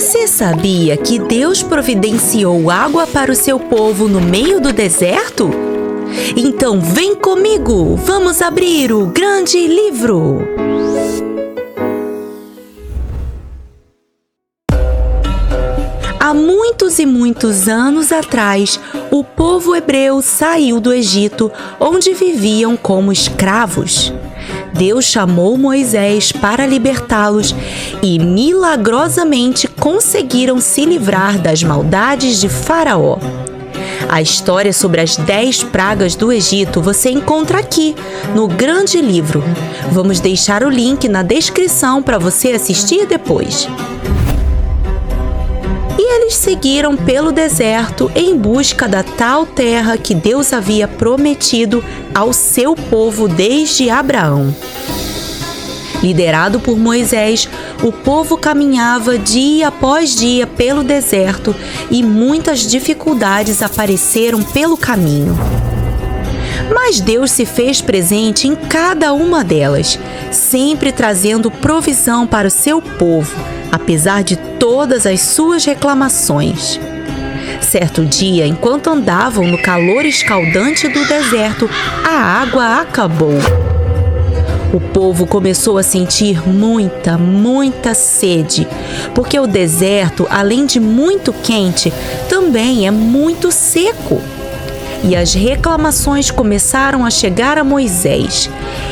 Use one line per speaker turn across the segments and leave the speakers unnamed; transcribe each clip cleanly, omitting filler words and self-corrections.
Você sabia que Deus providenciou água para o seu povo no meio do deserto? Então vem comigo, vamos abrir o grande livro! Há muitos e muitos anos atrás, o povo hebreu saiu do Egito, onde viviam como escravos. Deus chamou Moisés para libertá-los e milagrosamente conseguiram se livrar das maldades de Faraó. A história sobre as 10 pragas do Egito você encontra aqui, no grande livro. Vamos deixar o link na descrição para você assistir depois. E eles seguiram pelo deserto em busca da tal terra que Deus havia prometido ao seu povo desde Abraão. Liderado por Moisés, o povo caminhava dia após dia pelo deserto e muitas dificuldades apareceram pelo caminho. Mas Deus se fez presente em cada uma delas, sempre trazendo provisão para o seu povo, apesar de todas as suas reclamações. Certo dia, enquanto andavam no calor escaldante do deserto, a água acabou. O povo começou a sentir muita sede, porque o deserto, além de muito quente, também é muito seco. E as reclamações começaram a chegar a Moisés.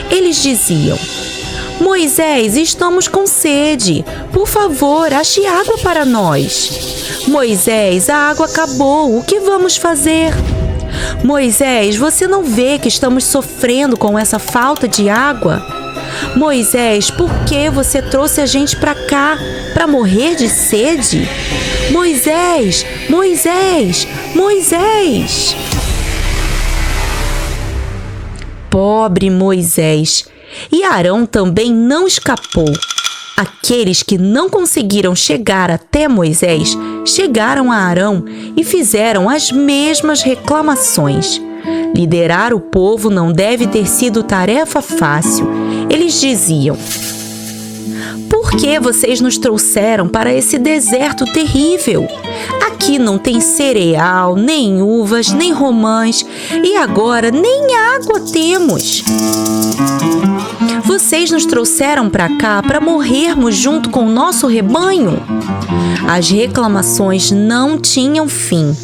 Eles diziam: Moisés, estamos com sede. Por favor, ache água para nós. Moisés, a água acabou. O que vamos fazer? Moisés, você não vê que estamos sofrendo com essa falta de água? Moisés, por que você trouxe a gente para cá? Para morrer de sede? Moisés, Moisés, Moisés! Pobre Moisés! E Arão também não escapou. Aqueles que não conseguiram chegar até Moisés chegaram a Arão e fizeram as mesmas reclamações. Liderar o povo não deve ter sido tarefa fácil. Eles diziam: por que vocês nos trouxeram para esse deserto terrível? Aqui não tem cereal, nem uvas, nem romãs, e agora nem água temos. Vocês nos trouxeram para cá para morrermos junto com o nosso rebanho? As reclamações não tinham fim.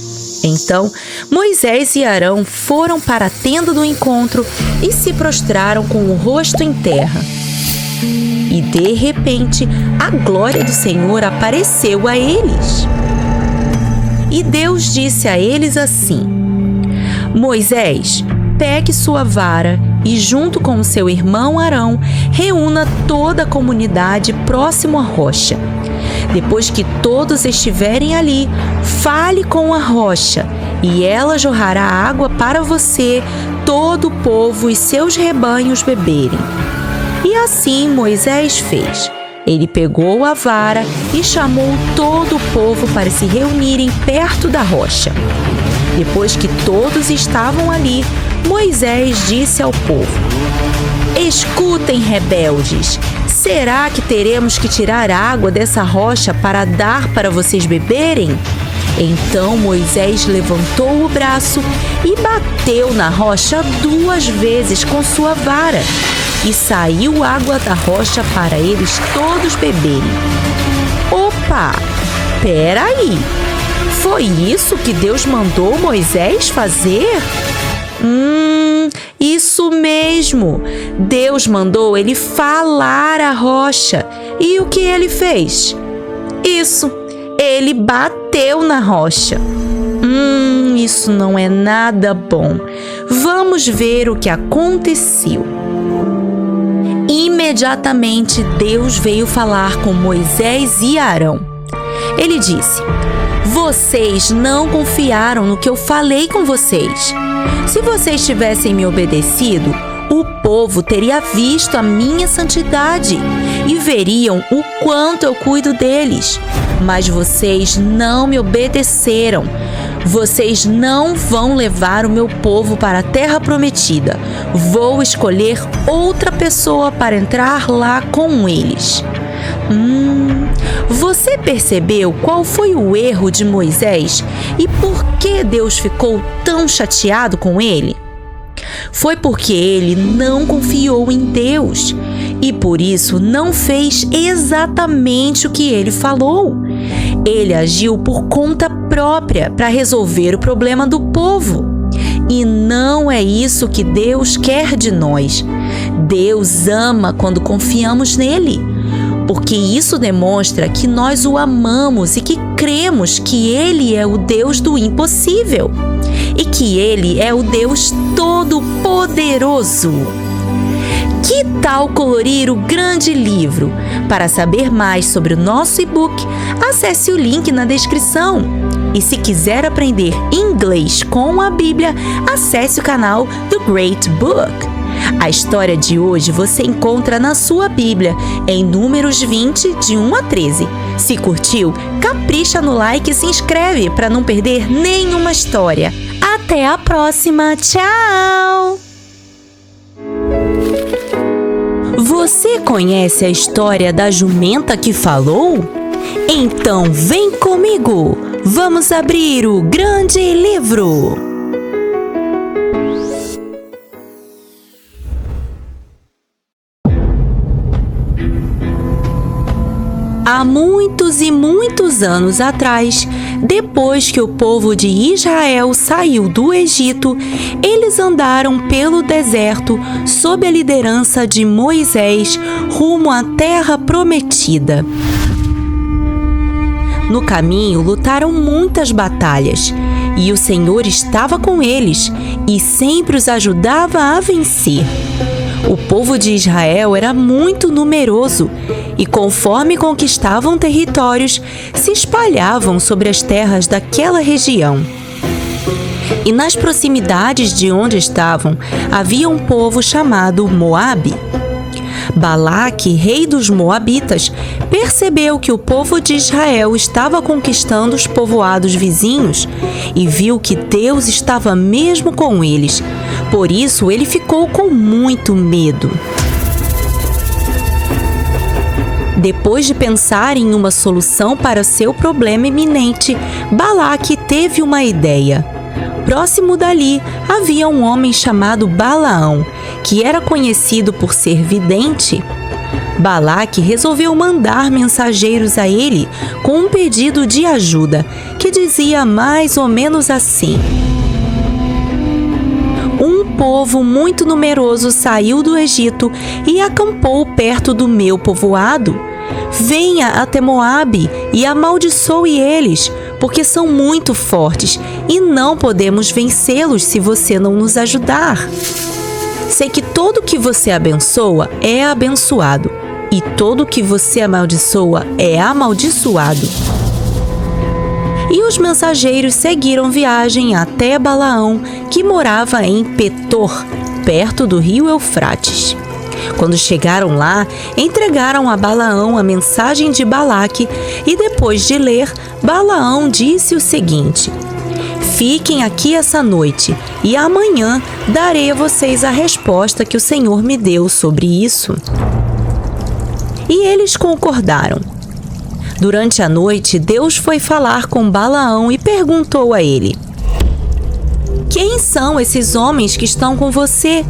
Então, Moisés e Arão foram para a tenda do encontro e se prostraram com o rosto em terra. E de repente, a glória do Senhor apareceu a eles. E Deus disse a eles assim: Moisés, pegue sua vara e, junto com o seu irmão Arão, reúna toda a comunidade próximo à rocha. Depois que todos estiverem ali, fale com a rocha, e ela jorrará água para você, todo o povo e seus rebanhos beberem. E assim Moisés fez. Ele pegou a vara e chamou todo o povo para se reunirem perto da rocha. Depois que todos estavam ali, Moisés disse ao povo: escutem, rebeldes! Será que teremos que tirar água dessa rocha para dar para vocês beberem? Então Moisés levantou o braço e bateu na rocha 2 vezes com sua vara, e saiu água da rocha para eles todos beberem. Opa! Peraí! Foi isso que Deus mandou Moisés fazer? Isso mesmo! Deus mandou ele falar à rocha. E o que ele fez? Isso! Ele bateu na rocha. Isso não é nada bom. Vamos ver o que aconteceu. Imediatamente Deus veio falar com Moisés e Arão. Ele disse: vocês não confiaram no que eu falei com vocês. Se vocês tivessem me obedecido, o povo teria visto a minha santidade e veriam o quanto eu cuido deles. Mas vocês não me obedeceram. Vocês não vão levar o meu povo para a terra prometida. Vou escolher outra pessoa para entrar lá com eles. Você percebeu qual foi o erro de Moisés e por que Deus ficou tão chateado com ele? Foi porque ele não confiou em Deus e por isso não fez exatamente o que ele falou. Ele agiu por conta própria para resolver o problema do povo. E não é isso que Deus quer de nós. Deus ama quando confiamos nele, porque isso demonstra que nós o amamos e que cremos que ele é o Deus do impossível e que ele é o Deus Todo-Poderoso. Que tal colorir o grande livro? Para saber mais sobre o nosso e-book, acesse o link na descrição. E se quiser aprender inglês com a Bíblia, acesse o canal do Great Book. A história de hoje você encontra na sua Bíblia, em Números 20, de 1 a 13. Se curtiu, capricha no like e se inscreve para não perder nenhuma história. Até a próxima! Tchau! Você conhece a história da jumenta que falou? Então vem comigo! Vamos abrir o grande livro! Há muitos e muitos anos atrás, depois que o povo de Israel saiu do Egito, eles andaram pelo deserto sob a liderança de Moisés rumo à terra prometida. No caminho, lutaram muitas batalhas, e o Senhor estava com eles e sempre os ajudava a vencer. O povo de Israel era muito numeroso e, conforme conquistavam territórios, se espalhavam sobre as terras daquela região. E nas proximidades de onde estavam, havia um povo chamado Moabe. Balaque, rei dos Moabitas, percebeu que o povo de Israel estava conquistando os povoados vizinhos e viu que Deus estava mesmo com eles. Por isso, ele ficou com muito medo. Depois de pensar em uma solução para seu problema iminente, Balaque teve uma ideia. Próximo dali, havia um homem chamado Balaão, que era conhecido por ser vidente. Balaque resolveu mandar mensageiros a ele com um pedido de ajuda, que dizia mais ou menos assim: um povo muito numeroso saiu do Egito e acampou perto do meu povoado. Venha até Moabe e amaldiçoe eles, porque são muito fortes e não podemos vencê-los se você não nos ajudar. Sei que todo que você abençoa é abençoado, e todo que você amaldiçoa é amaldiçoado. E os mensageiros seguiram viagem até Balaão, que morava em Petor, perto do rio Eufrates. Quando chegaram lá, entregaram a Balaão a mensagem de Balaque e depois de ler, Balaão disse o seguinte: fiquem aqui essa noite e amanhã darei a vocês a resposta que o Senhor me deu sobre isso. E eles concordaram. Durante a noite, Deus foi falar com Balaão e perguntou a ele: quem são esses homens que estão com você?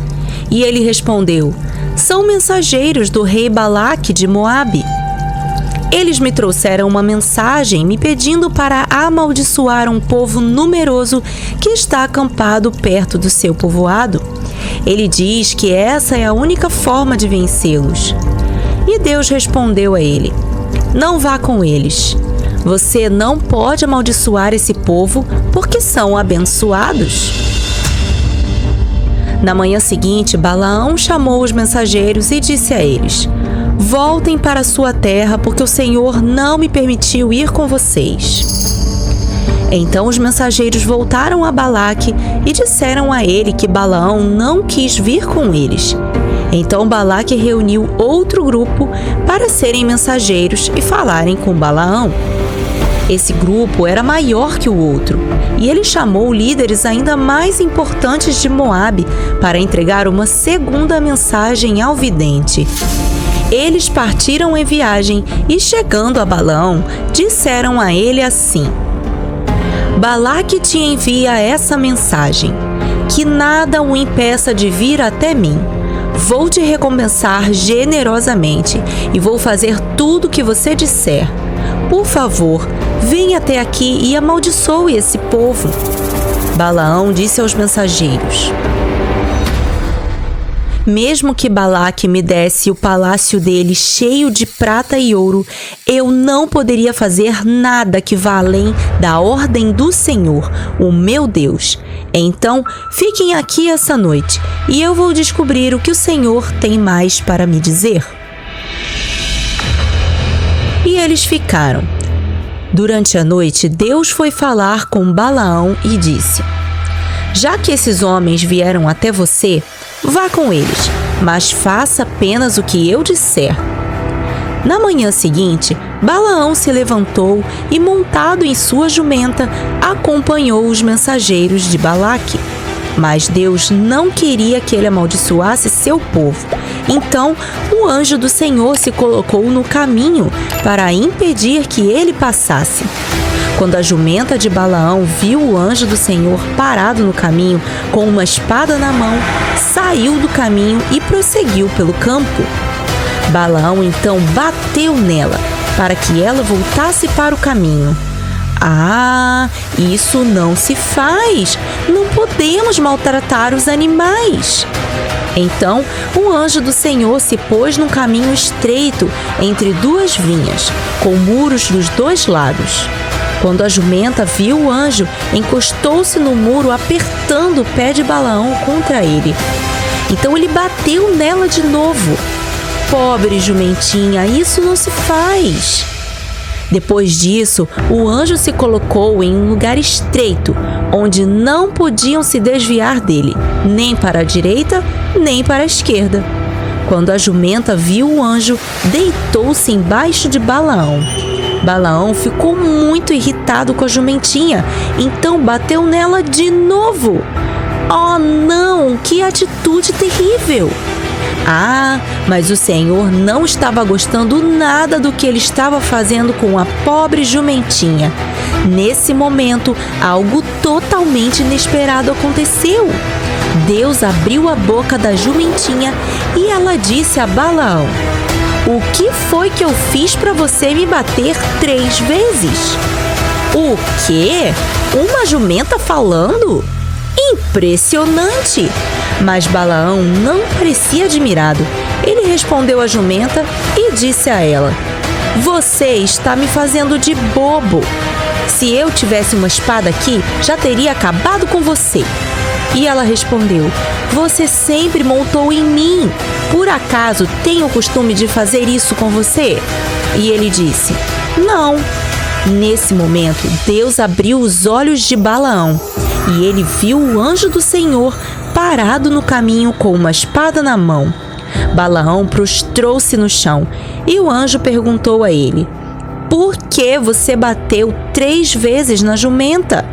E ele respondeu: são mensageiros do rei Balaque de Moabe. Eles me trouxeram uma mensagem me pedindo para amaldiçoar um povo numeroso que está acampado perto do seu povoado. Ele diz que essa é a única forma de vencê-los. E Deus respondeu a ele: não vá com eles. Você não pode amaldiçoar esse povo porque são abençoados. Na manhã seguinte, Balaão chamou os mensageiros e disse a eles: voltem para sua terra, porque o Senhor não me permitiu ir com vocês. Então os mensageiros voltaram a Balaque e disseram a ele que Balaão não quis vir com eles. Então Balaque reuniu outro grupo para serem mensageiros e falarem com Balaão. Esse grupo era maior que o outro, e ele chamou líderes ainda mais importantes de Moabe para entregar uma segunda mensagem ao vidente. Eles partiram em viagem e, chegando a Balaão, disseram a ele assim: Balaque te envia essa mensagem: que nada o impeça de vir até mim. Vou te recompensar generosamente e vou fazer tudo o que você disser. Por favor, venha até aqui e amaldiçoe esse povo. Balaão disse aos mensageiros: Mesmo que Balaque me desse o palácio dele cheio de prata e ouro, eu não poderia fazer nada que vá além da ordem do Senhor, o meu Deus. Então, fiquem aqui essa noite e eu vou descobrir o que o Senhor tem mais para me dizer. E eles ficaram. Durante a noite, Deus foi falar com Balaão e disse: Já que esses homens vieram até você, vá com eles, mas faça apenas o que eu disser. Na manhã seguinte, Balaão se levantou e, montado em sua jumenta, acompanhou os mensageiros de Balaque. Mas Deus não queria que ele amaldiçoasse seu povo. Então, o anjo do Senhor se colocou no caminho para impedir que ele passasse. Quando a jumenta de Balaão viu o anjo do Senhor parado no caminho com uma espada na mão, saiu do caminho e prosseguiu pelo campo. Balaão então bateu nela para que ela voltasse para o caminho. Ah, isso não se faz! Não podemos maltratar os animais! Então, o anjo do Senhor se pôs num caminho estreito entre duas vinhas, com muros dos dois lados. Quando a jumenta viu o anjo, encostou-se no muro, apertando o pé de Balaão contra ele. Então ele bateu nela de novo. Pobre jumentinha, isso não se faz! Depois disso, o anjo se colocou em um lugar estreito, onde não podiam se desviar dele, nem para a direita, nem para a esquerda. Quando a jumenta viu o anjo, deitou-se embaixo de Balaão. Balaão ficou muito irritado com a jumentinha, então bateu nela de novo. Oh não, que atitude terrível! Ah, mas o Senhor não estava gostando nada do que ele estava fazendo com a pobre jumentinha. Nesse momento, algo totalmente inesperado aconteceu. Deus abriu a boca da jumentinha e ela disse a Balaão: O que foi que eu fiz para você me bater 3 vezes? O quê? Uma jumenta falando? Impressionante! Mas Balaão não parecia admirado. Ele respondeu à jumenta e disse a ela: Você está me fazendo de bobo. Se eu tivesse uma espada aqui, já teria acabado com você. E ela respondeu: Você sempre montou em mim. Por acaso tem o costume de fazer isso com você? E ele disse: Não. Nesse momento, Deus abriu os olhos de Balaão e ele viu o anjo do Senhor parado no caminho com uma espada na mão. Balaão prostrou-se no chão e o anjo perguntou a ele: Por que você bateu 3 vezes na jumenta?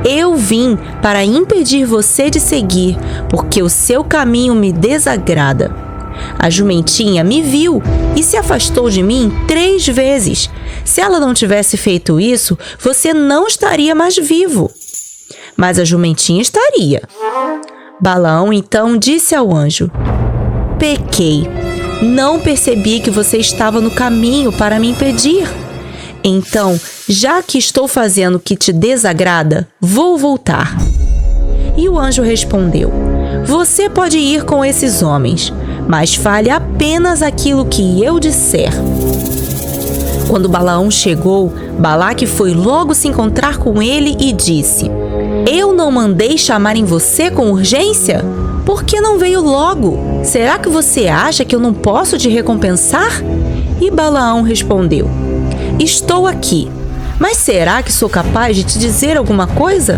Eu vim para impedir você de seguir, porque o seu caminho me desagrada. A jumentinha me viu e se afastou de mim 3 vezes. Se ela não tivesse feito isso, você não estaria mais vivo. Mas a jumentinha estaria. Balaão então disse ao anjo: Pequei. Não percebi que você estava no caminho para me impedir. Então, já que estou fazendo o que te desagrada, vou voltar. E o anjo respondeu: Você pode ir com esses homens, mas fale apenas aquilo que eu disser. Quando Balaão chegou, Balaque foi logo se encontrar com ele e disse: Eu não mandei chamarem você com urgência? Por que não veio logo? Será que você acha que eu não posso te recompensar? E Balaão respondeu: Estou aqui, mas será que sou capaz de te dizer alguma coisa?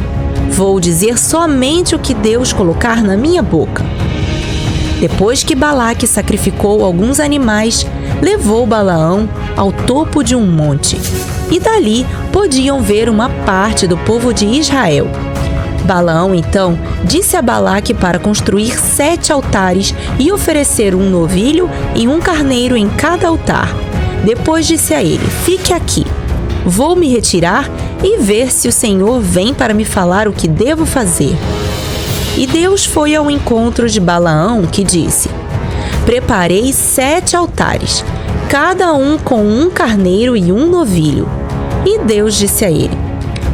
Vou dizer somente o que Deus colocar na minha boca. Depois que Balaque sacrificou alguns animais, levou Balaão ao topo de um monte, e dali podiam ver uma parte do povo de Israel. Balaão, então, disse a Balaque para construir 7 altares e oferecer um novilho e um carneiro em cada altar. Depois disse a ele: fique aqui. Vou me retirar e ver se o Senhor vem para me falar o que devo fazer. E Deus foi ao encontro de Balaão, que disse: preparei 7 altares, cada um com um carneiro e um novilho. E Deus disse a ele: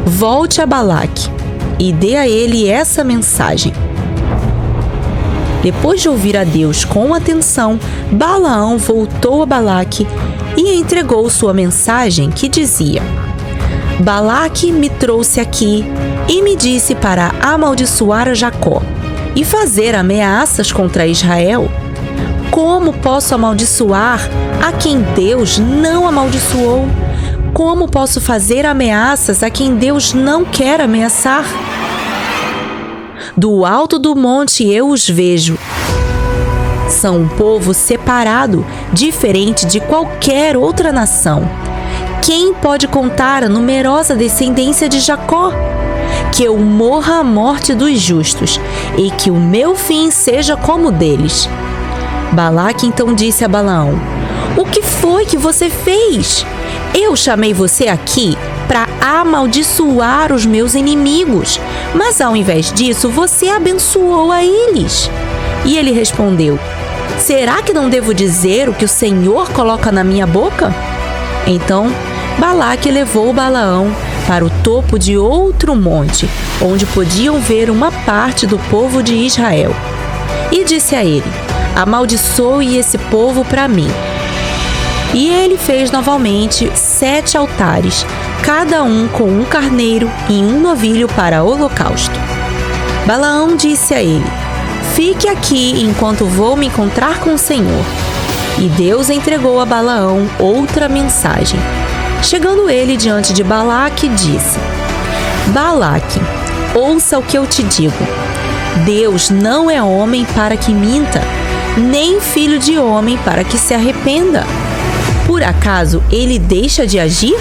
volte a Balaque e dê a ele essa mensagem. Depois de ouvir a Deus com atenção, Balaão voltou a Balaque e entregou sua mensagem, que dizia: Balaque me trouxe aqui e me disse para amaldiçoar a Jacó e fazer ameaças contra Israel. Como posso amaldiçoar a quem Deus não amaldiçoou? Como posso fazer ameaças a quem Deus não quer ameaçar? Do alto do monte eu os vejo. São um povo separado, diferente de qualquer outra nação. Quem pode contar a numerosa descendência de Jacó? Que eu morra a morte dos justos e que o meu fim seja como o deles. Balaque então disse a Balaão: o que foi que você fez? Eu chamei você aqui para amaldiçoar os meus inimigos, mas ao invés disso você abençoou a eles. E ele respondeu: será que não devo dizer o que o Senhor coloca na minha boca? Então Balaque levou Balaão para o topo de outro monte, onde podiam ver uma parte do povo de Israel. E disse a ele: amaldiçoe esse povo para mim. E ele fez novamente 7 altares, cada um com um carneiro e um novilho para holocausto. Balaão disse a ele: fique aqui enquanto vou me encontrar com o Senhor. E Deus entregou a Balaão outra mensagem. Chegando ele diante de Balaque, disse: Balaque, ouça o que eu te digo. Deus não é homem para que minta, nem filho de homem para que se arrependa. Por acaso ele deixa de agir?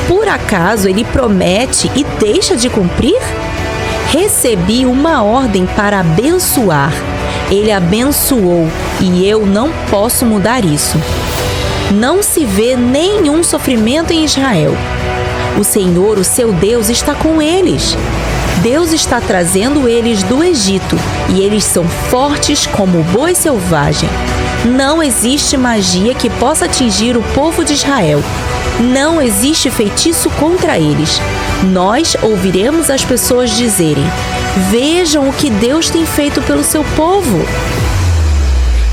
Por acaso ele promete e deixa de cumprir? Recebi uma ordem para abençoar. Ele abençoou e eu não posso mudar isso. Não se vê nenhum sofrimento em Israel. O Senhor, o seu Deus, está com eles. Deus está trazendo eles do Egito e eles são fortes como o boi selvagem. Não existe magia que possa atingir o povo de Israel. Não existe feitiço contra eles. Nós ouviremos as pessoas dizerem: vejam o que Deus tem feito pelo seu povo.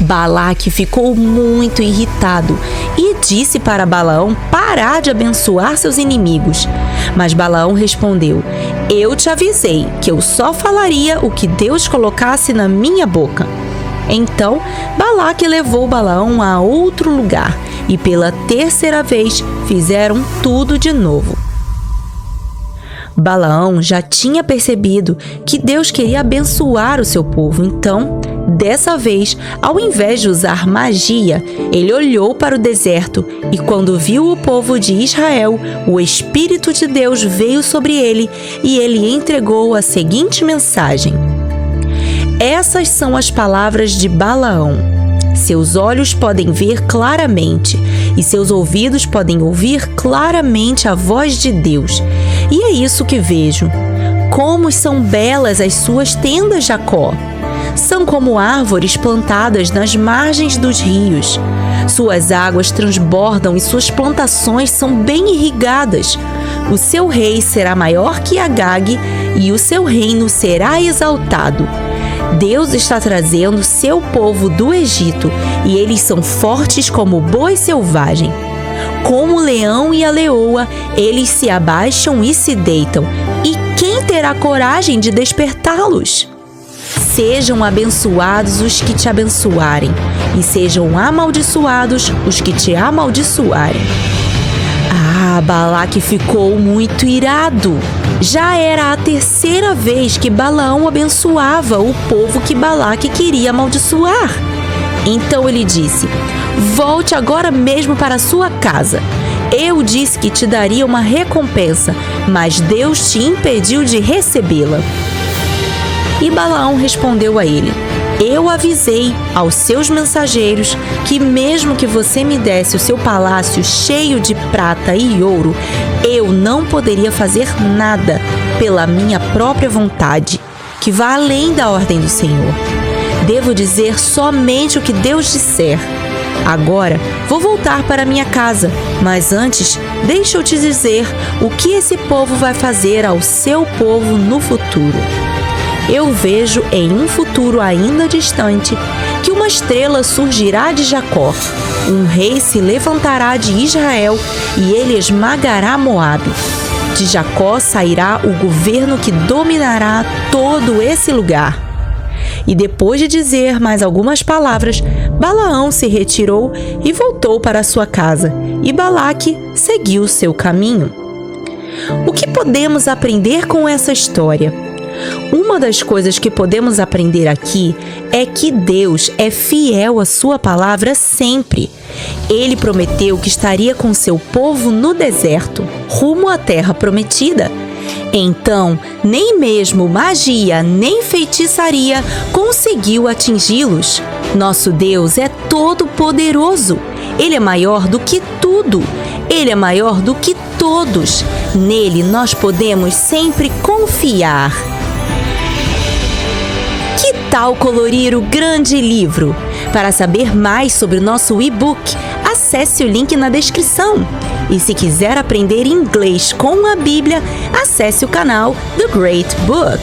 Balaque ficou muito irritado e disse para Balaão parar de abençoar seus inimigos. Mas Balaão respondeu: eu te avisei que eu só falaria o que Deus colocasse na minha boca. Então Balaque levou Balaão a outro lugar e pela 3ª vez fizeram tudo de novo. Balaão já tinha percebido que Deus queria abençoar o seu povo, então, dessa vez, ao invés de usar magia, ele olhou para o deserto e quando viu o povo de Israel, o Espírito de Deus veio sobre ele e ele entregou a seguinte mensagem: essas são as palavras de Balaão. Seus olhos podem ver claramente e seus ouvidos podem ouvir claramente a voz de Deus. E é isso que vejo. Como são belas as suas tendas, Jacó! São como árvores plantadas nas margens dos rios. Suas águas transbordam e suas plantações são bem irrigadas. O seu rei será maior que Agag e o seu reino será exaltado. Deus está trazendo seu povo do Egito e eles são fortes como o boi selvagem. Como o leão e a leoa, eles se abaixam e se deitam. E quem terá coragem de despertá-los? Sejam abençoados os que te abençoarem, e sejam amaldiçoados os que te amaldiçoarem. Balaque ficou muito irado. Já era a 3ª vez que Balaão abençoava o povo que Balaque queria amaldiçoar. Então ele disse: volte agora mesmo para sua casa. Eu disse que te daria uma recompensa, mas Deus te impediu de recebê-la. E Balaão respondeu a ele: eu avisei aos seus mensageiros que mesmo que você me desse o seu palácio cheio de prata e ouro, eu não poderia fazer nada pela minha própria vontade, que vá além da ordem do Senhor. Devo dizer somente o que Deus disser. Agora vou voltar para minha casa, mas antes deixa eu te dizer o que esse povo vai fazer ao seu povo no futuro. Eu vejo em um futuro ainda distante que uma estrela surgirá de Jacó, um rei se levantará de Israel e ele esmagará Moabe. De Jacó sairá o governo que dominará todo esse lugar. E depois de dizer mais algumas palavras, Balaão se retirou e voltou para sua casa, e Balaque seguiu seu caminho. O que podemos aprender com essa história? Uma das coisas que podemos aprender aqui é que Deus é fiel à sua palavra sempre. Ele prometeu que estaria com seu povo no deserto, rumo à terra prometida. Então, nem mesmo magia nem feitiçaria conseguiu atingi-los. Nosso Deus é todo-poderoso. Ele é maior do que tudo. Ele é maior do que todos. Nele nós podemos sempre confiar. Que tal colorir o grande livro? Para saber mais sobre o nosso e-book, acesse o link na descrição. E se quiser aprender inglês com a Bíblia, acesse o canal The Great Book.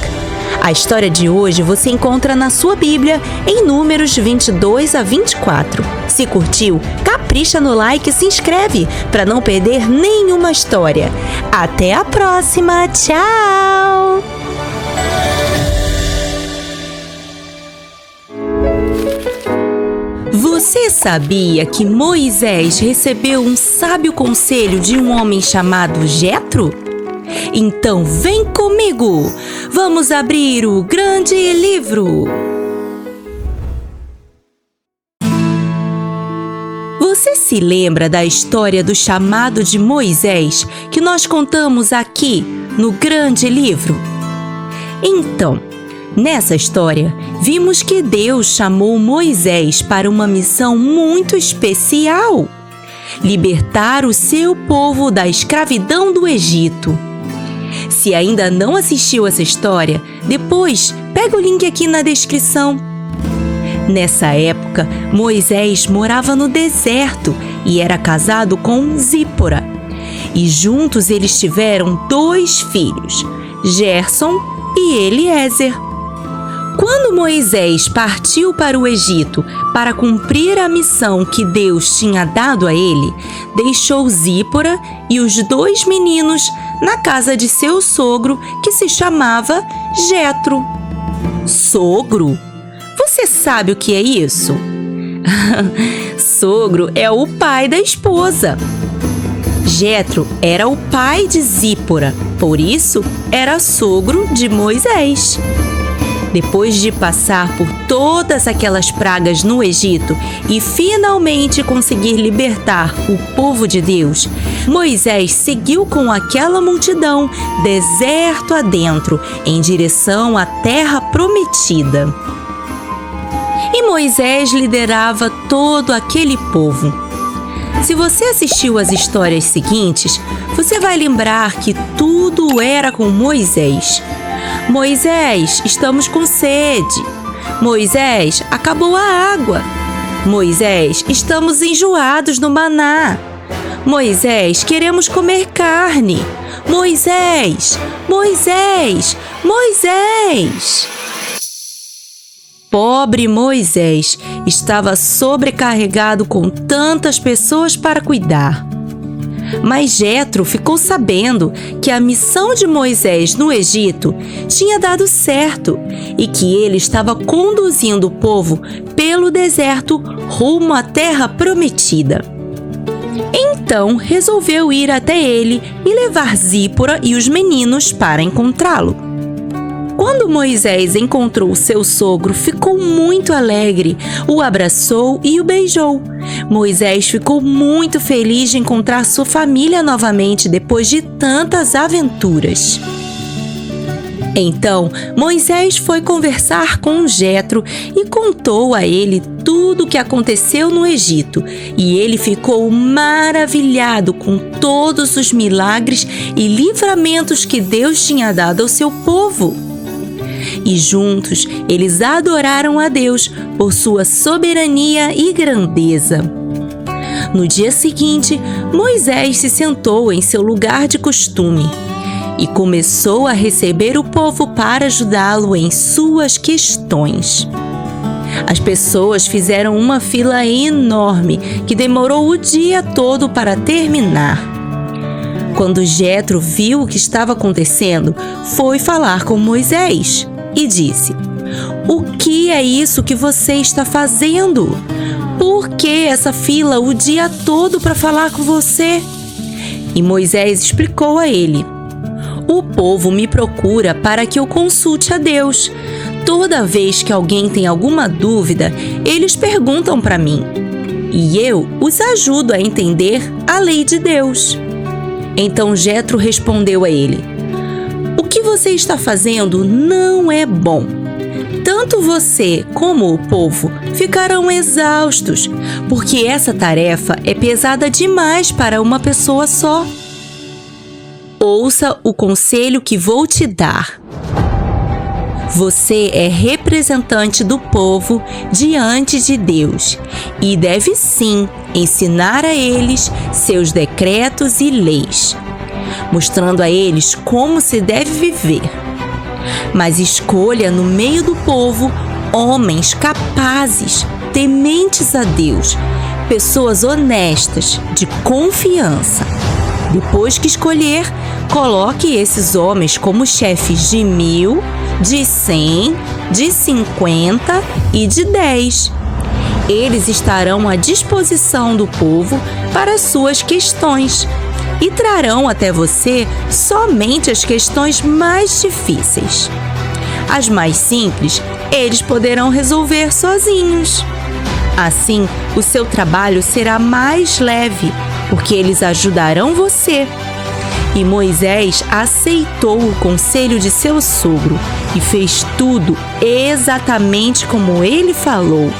A história de hoje você encontra na sua Bíblia em Números 22 a 24. Se curtiu, capricha no like e se inscreve para não perder nenhuma história. Até a próxima! Tchau! Você sabia que Moisés recebeu um sábio conselho de um homem chamado Jetro? Então vem comigo! Vamos abrir o grande livro! Você se lembra da história do chamado de Moisés que nós contamos aqui no grande livro? Então, nessa história, vimos que Deus chamou Moisés para uma missão muito especial: libertar o seu povo da escravidão do Egito. Se ainda não assistiu essa história, depois pega o link aqui na descrição. Nessa época, Moisés morava no deserto e era casado com Zípora. E juntos eles tiveram 2 filhos, Gerson e Eliezer. Quando Moisés partiu para o Egito para cumprir a missão que Deus tinha dado a ele, deixou Zípora e os 2 meninos na casa de seu sogro, que se chamava Jetro. Sogro? Você sabe o que é isso? Sogro é o pai da esposa. Jetro era o pai de Zípora, por isso era sogro de Moisés. Depois de passar por todas aquelas pragas no Egito e finalmente conseguir libertar o povo de Deus, Moisés seguiu com aquela multidão deserto adentro em direção à terra prometida. E Moisés liderava todo aquele povo. Se você assistiu às histórias seguintes, você vai lembrar que tudo era com Moisés. Moisés, estamos com sede. Moisés, acabou a água. Moisés, estamos enjoados no maná. Moisés, queremos comer carne. Moisés, Moisés, Moisés. Pobre Moisés estava sobrecarregado com tantas pessoas para cuidar. Mas Jetro ficou sabendo que a missão de Moisés no Egito tinha dado certo e que ele estava conduzindo o povo pelo deserto rumo à terra prometida. Então resolveu ir até ele e levar Zípora e os meninos para encontrá-lo. Quando Moisés encontrou seu sogro, ficou muito alegre, o abraçou e o beijou. Moisés ficou muito feliz de encontrar sua família novamente depois de tantas aventuras. Então Moisés foi conversar com Jetro e contou a ele tudo o que aconteceu no Egito, e ele ficou maravilhado com todos os milagres e livramentos que Deus tinha dado ao seu povo. E juntos eles adoraram a Deus por sua soberania e grandeza. No dia seguinte, Moisés se sentou em seu lugar de costume e começou a receber o povo para ajudá-lo em suas questões. As pessoas fizeram uma fila enorme que demorou o dia todo para terminar. Quando Jetro viu o que estava acontecendo, foi falar com Moisés e disse: "O que é isso que você está fazendo? Por que essa fila o dia todo para falar com você?" E Moisés explicou a ele: "O povo me procura para que eu consulte a Deus. Toda vez que alguém tem alguma dúvida, eles perguntam para mim, e eu os ajudo a entender a lei de Deus." Então Jetro respondeu a ele: "O que você está fazendo não é bom. Tanto você como o povo ficarão exaustos, porque essa tarefa é pesada demais para uma pessoa só. Ouça o conselho que vou te dar. Você é representante do povo diante de Deus e deve sim ensinar a eles seus decretos e leis, mostrando a eles como se deve viver. Mas escolha no meio do povo homens capazes, tementes a Deus, pessoas honestas, de confiança. Depois que escolher, coloque esses homens como chefes de 1.000, de 100, de 50 e de 10. Eles estarão à disposição do povo para as suas questões e trarão até você somente as questões mais difíceis. As mais simples, eles poderão resolver sozinhos. Assim, o seu trabalho será mais leve, porque eles ajudarão você." E Moisés aceitou o conselho de seu sogro e fez tudo exatamente como ele falou.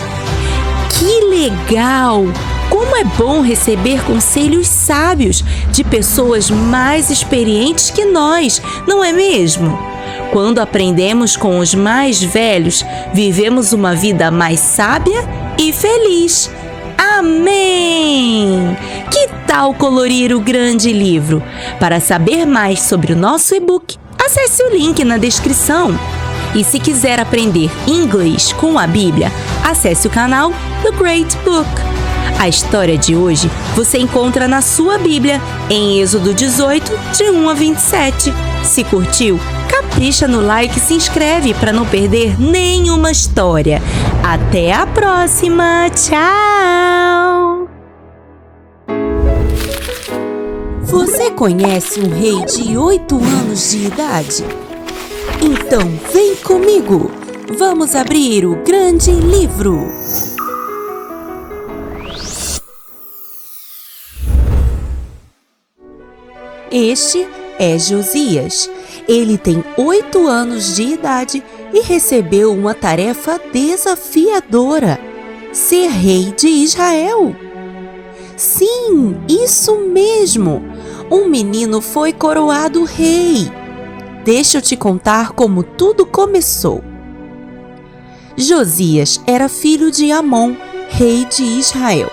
Que legal! Como é bom receber conselhos sábios de pessoas mais experientes que nós, não é mesmo? Quando aprendemos com os mais velhos, vivemos uma vida mais sábia e feliz. Amém! Que tal colorir o grande livro? Para saber mais sobre o nosso e-book, acesse o link na descrição. E se quiser aprender inglês com a Bíblia, acesse o canal The Great Book. A história de hoje você encontra na sua Bíblia, em Êxodo 18, de 1 a 27. Se curtiu, capricha no like e se inscreve para não perder nenhuma história. Até a próxima! Tchau! Você conhece um rei de 8 anos de idade? Então vem comigo! Vamos abrir o grande livro! Este é Josias. Ele tem 8 anos de idade e recebeu uma tarefa desafiadora: ser rei de Israel. Sim, isso mesmo! Um menino foi coroado rei. Deixa eu te contar como tudo começou. Josias era filho de Amon, rei de Israel.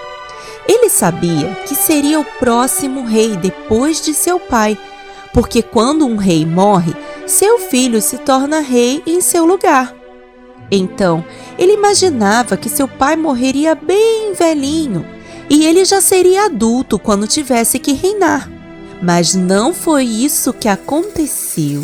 Ele sabia que seria o próximo rei depois de seu pai, porque quando um rei morre, seu filho se torna rei em seu lugar. Então, ele imaginava que seu pai morreria bem velhinho e ele já seria adulto quando tivesse que reinar. Mas não foi isso que aconteceu.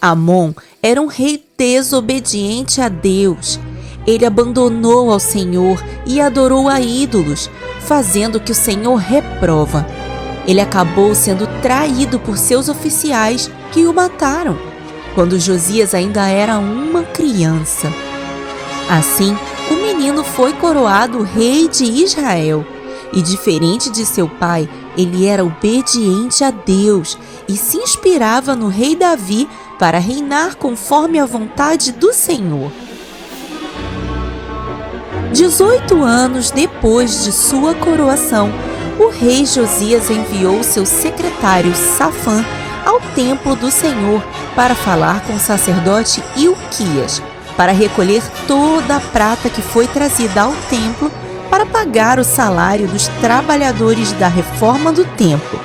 Amon era um rei desobediente a Deus. Ele abandonou ao Senhor e adorou a ídolos, fazendo o que o Senhor reprova. Ele acabou sendo traído por seus oficiais, que o mataram, quando Josias ainda era uma criança. Assim, o menino foi coroado rei de Israel e, diferente de seu pai, Ele era obediente a Deus e se inspirava no rei Davi para reinar conforme a vontade do Senhor. 18 anos depois de sua coroação, o rei Josias enviou seu secretário Safã ao templo do Senhor para falar com o sacerdote Ilquias, para recolher toda a prata que foi trazida ao templo para pagar o salário dos trabalhadores da reforma do templo,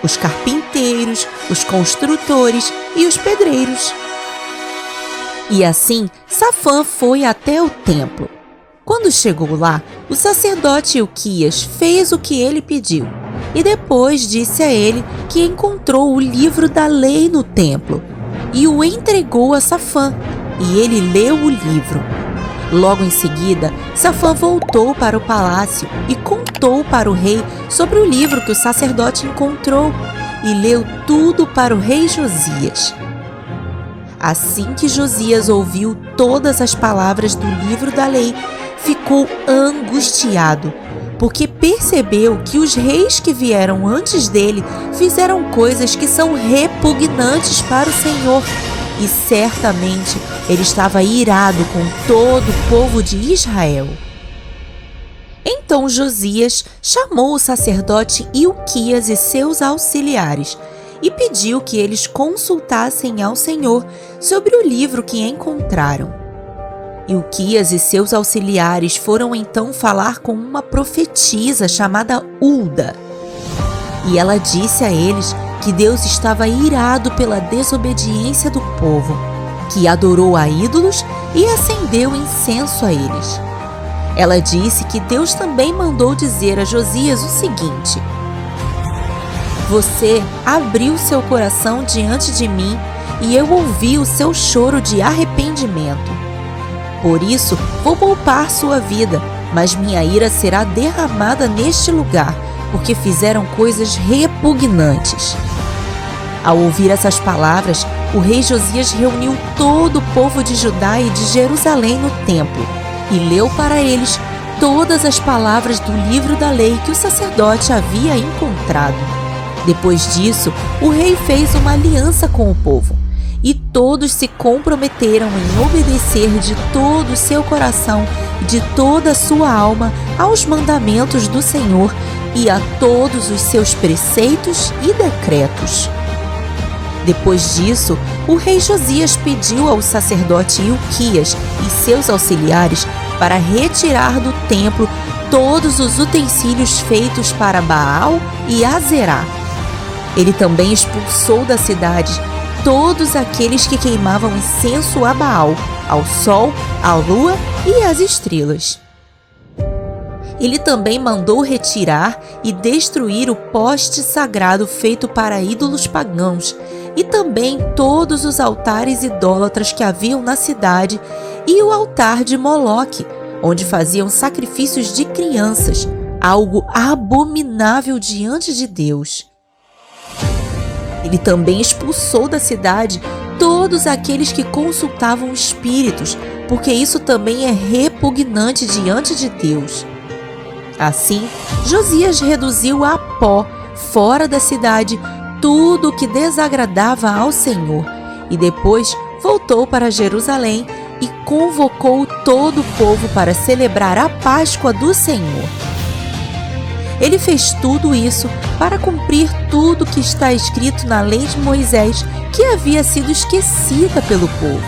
os carpinteiros, os construtores e os pedreiros. E assim, Safã foi até o templo. Quando chegou lá, o sacerdote Ilquias fez o que ele pediu e depois disse a ele que encontrou o livro da lei no templo e o entregou a Safã, e ele leu o livro. Logo em seguida, Safã voltou para o palácio e contou para o rei sobre o livro que o sacerdote encontrou e leu tudo para o rei Josias. Assim que Josias ouviu todas as palavras do livro da lei, ficou angustiado, porque percebeu que os reis que vieram antes dele fizeram coisas que são repugnantes para o Senhor, e certamente ele estava irado com todo o povo de Israel. Então Josias chamou o sacerdote Ilquias e seus auxiliares e pediu que eles consultassem ao Senhor sobre o livro que encontraram. Ilquias e seus auxiliares foram então falar com uma profetisa chamada Hulda. E ela disse a eles que Deus estava irado pela desobediência do povo, que adorou a ídolos e acendeu incenso a eles. Ela disse que Deus também mandou dizer a Josias o seguinte: você abriu seu coração diante de mim e eu ouvi o seu choro de arrependimento. Por isso, vou poupar sua vida, mas minha ira será derramada neste lugar, porque fizeram coisas repugnantes. Ao ouvir essas palavras, o rei Josias reuniu todo o povo de Judá e de Jerusalém no templo e leu para eles todas as palavras do livro da lei que o sacerdote havia encontrado. Depois disso, o rei fez uma aliança com o povo e todos se comprometeram em obedecer de todo o seu coração e de toda a sua alma aos mandamentos do Senhor e a todos os seus preceitos e decretos. Depois disso, o rei Josias pediu ao sacerdote Ilquias e seus auxiliares para retirar do templo todos os utensílios feitos para Baal e Azerá. Ele também expulsou da cidade todos aqueles que queimavam incenso a Baal, ao sol, à lua e às estrelas. Ele também mandou retirar e destruir o poste sagrado feito para ídolos pagãos e também todos os altares idólatras que haviam na cidade e o altar de Moloque, onde faziam sacrifícios de crianças, algo abominável diante de Deus. Ele também expulsou da cidade todos aqueles que consultavam espíritos, porque isso também é repugnante diante de Deus. Assim, Josias reduziu a pó, fora da cidade, tudo o que desagradava ao Senhor, e depois voltou para Jerusalém e convocou todo o povo para celebrar a Páscoa do Senhor. Ele fez tudo isso para cumprir tudo que está escrito na lei de Moisés, que havia sido esquecida pelo povo.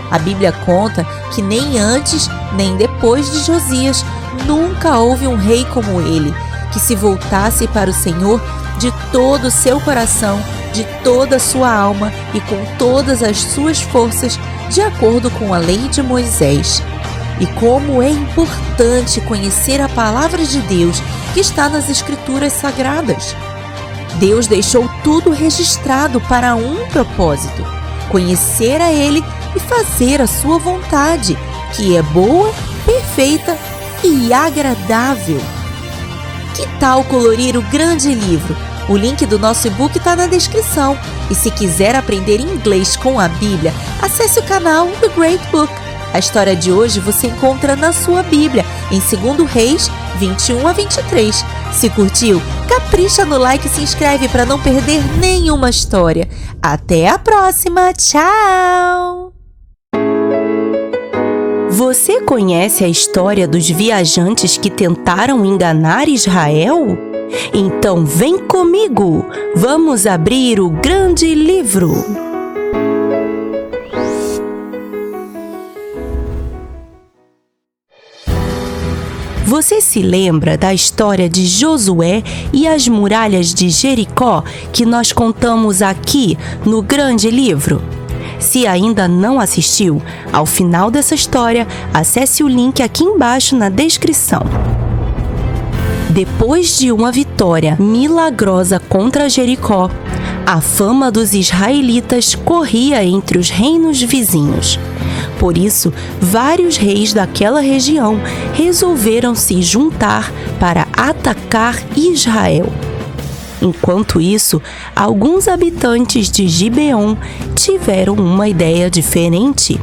A Bíblia conta que nem antes nem depois de Josias nunca houve um rei como ele, que se voltasse para o Senhor de todo o seu coração, de toda a sua alma e com todas as suas forças, de acordo com a lei de Moisés. E como é importante conhecer a palavra de Deus que está nas Escrituras Sagradas. Deus deixou tudo registrado para um propósito: conhecer a Ele e fazer a sua vontade, que é boa, perfeita e agradável. Que tal colorir o grande livro? O link do nosso e-book está na descrição. E se quiser aprender inglês com a Bíblia, acesse o canal The Great Book. A história de hoje você encontra na sua Bíblia, em 2 Reis 21 a 23. Se curtiu, capricha no like e se inscreve para não perder nenhuma história. Até a próxima, tchau! Você conhece a história dos viajantes que tentaram enganar Israel? Então vem comigo, vamos abrir o grande livro. Você se lembra da história de Josué e as muralhas de Jericó que nós contamos aqui no grande livro? Se ainda não assistiu, ao final dessa história, acesse o link aqui embaixo na descrição. Depois de uma vitória milagrosa contra Jericó, a fama dos israelitas corria entre os reinos vizinhos. Por isso, vários reis daquela região resolveram se juntar para atacar Israel. Enquanto isso, alguns habitantes de Gibeon tiveram uma ideia diferente.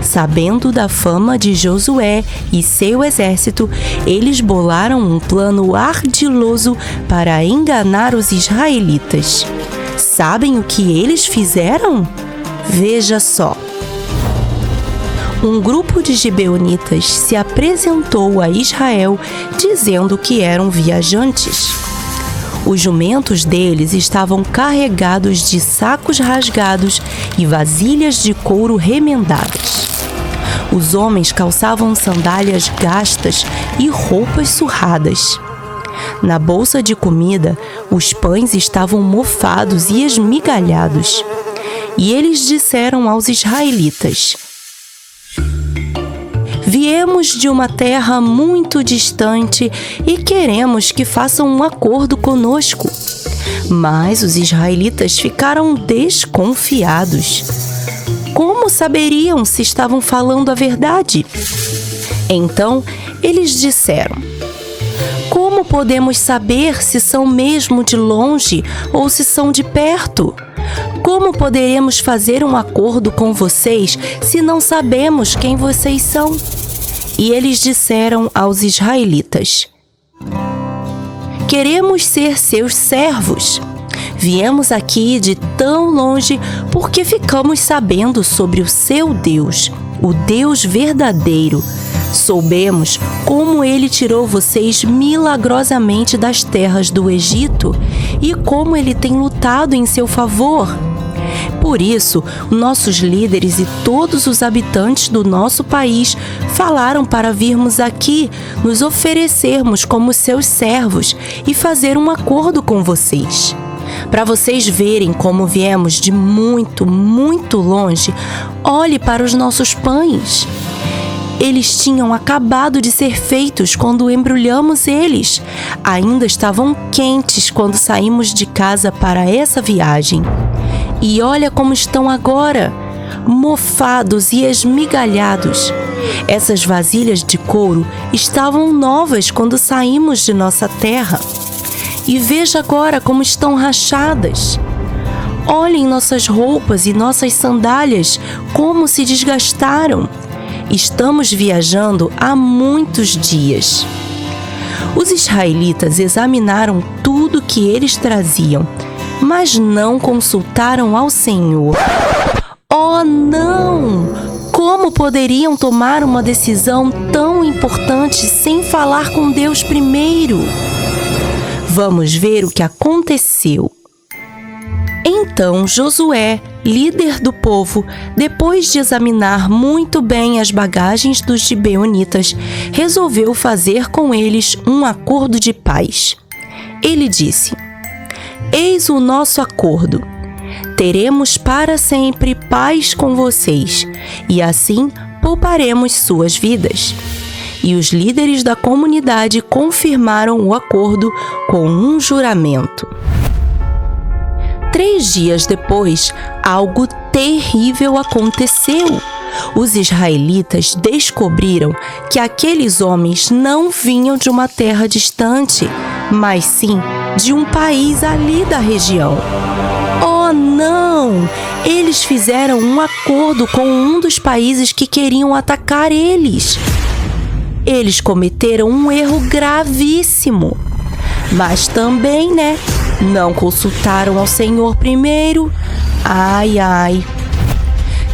Sabendo da fama de Josué e seu exército, eles bolaram um plano ardiloso para enganar os israelitas. Sabem o que eles fizeram? Veja só. Um grupo de gibeonitas se apresentou a Israel dizendo que eram viajantes. Os jumentos deles estavam carregados de sacos rasgados e vasilhas de couro remendadas. Os homens calçavam sandálias gastas e roupas surradas. Na bolsa de comida, os pães estavam mofados e esmigalhados. E eles disseram aos israelitas: viemos de uma terra muito distante e queremos que façam um acordo conosco. Mas os israelitas ficaram desconfiados. Como saberiam se estavam falando a verdade? Então, eles disseram: como podemos saber se são mesmo de longe ou se são de perto? Como poderemos fazer um acordo com vocês se não sabemos quem vocês são? E eles disseram aos israelitas: queremos ser seus servos. Viemos aqui de tão longe porque ficamos sabendo sobre o seu Deus, o Deus verdadeiro. Soubemos como ele tirou vocês milagrosamente das terras do Egito e como ele tem lutado em seu favor. Por isso, nossos líderes e todos os habitantes do nosso país falaram para virmos aqui, nos oferecermos como seus servos e fazer um acordo com vocês. Para vocês verem como viemos de muito, muito longe, olhe para os nossos pães. Eles tinham acabado de ser feitos quando embrulhamos eles. Ainda estavam quentes quando saímos de casa para essa viagem. E olha como estão agora, mofados e esmigalhados. Essas vasilhas de couro estavam novas quando saímos de nossa terra. E veja agora como estão rachadas. Olhem nossas roupas e nossas sandálias, como se desgastaram. Estamos viajando há muitos dias. Os israelitas examinaram tudo que eles traziam, mas não consultaram ao Senhor. Oh, não! Como poderiam tomar uma decisão tão importante sem falar com Deus primeiro? Vamos ver o que aconteceu. Então Josué, líder do povo, depois de examinar muito bem as bagagens dos gibeonitas, resolveu fazer com eles um acordo de paz. Ele disse: eis o nosso acordo. Teremos para sempre paz com vocês, e assim pouparemos suas vidas. E os líderes da comunidade confirmaram o acordo com um juramento. 3 dias depois, algo terrível aconteceu. Os israelitas descobriram que aqueles homens não vinham de uma terra distante, mas sim de um país ali da região. Oh, não! Eles fizeram um acordo com um dos países que queriam atacar eles. Eles cometeram um erro gravíssimo.
Mas também, não consultaram ao Senhor primeiro. Ai, ai.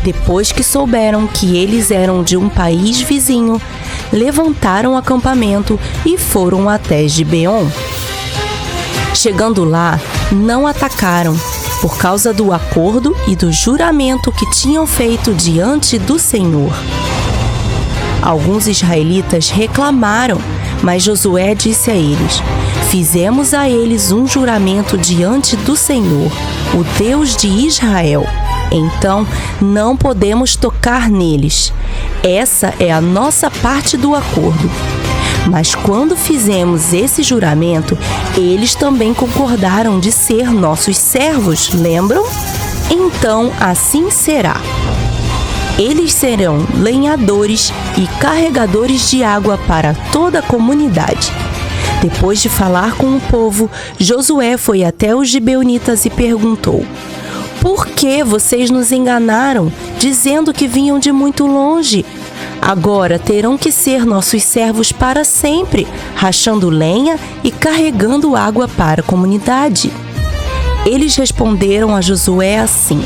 Depois que souberam que eles eram de um país vizinho, levantaram acampamento e foram até Gibeon. Chegando lá, não atacaram, por causa do acordo e do juramento que tinham feito diante do Senhor. Alguns israelitas reclamaram, mas Josué disse a eles: fizemos a eles um juramento diante do Senhor, o Deus de Israel. Então, não podemos tocar neles. Essa é a nossa parte do acordo. Mas quando fizemos esse juramento, eles também concordaram de ser nossos servos, lembram? Então, assim será. Eles serão lenhadores e carregadores de água para toda a comunidade. Depois de falar com o povo, Josué foi até os gibeonitas e perguntou: por que vocês nos enganaram, dizendo que vinham de muito longe? Agora terão que ser nossos servos para sempre, rachando lenha e carregando água para a comunidade. Eles responderam a Josué assim: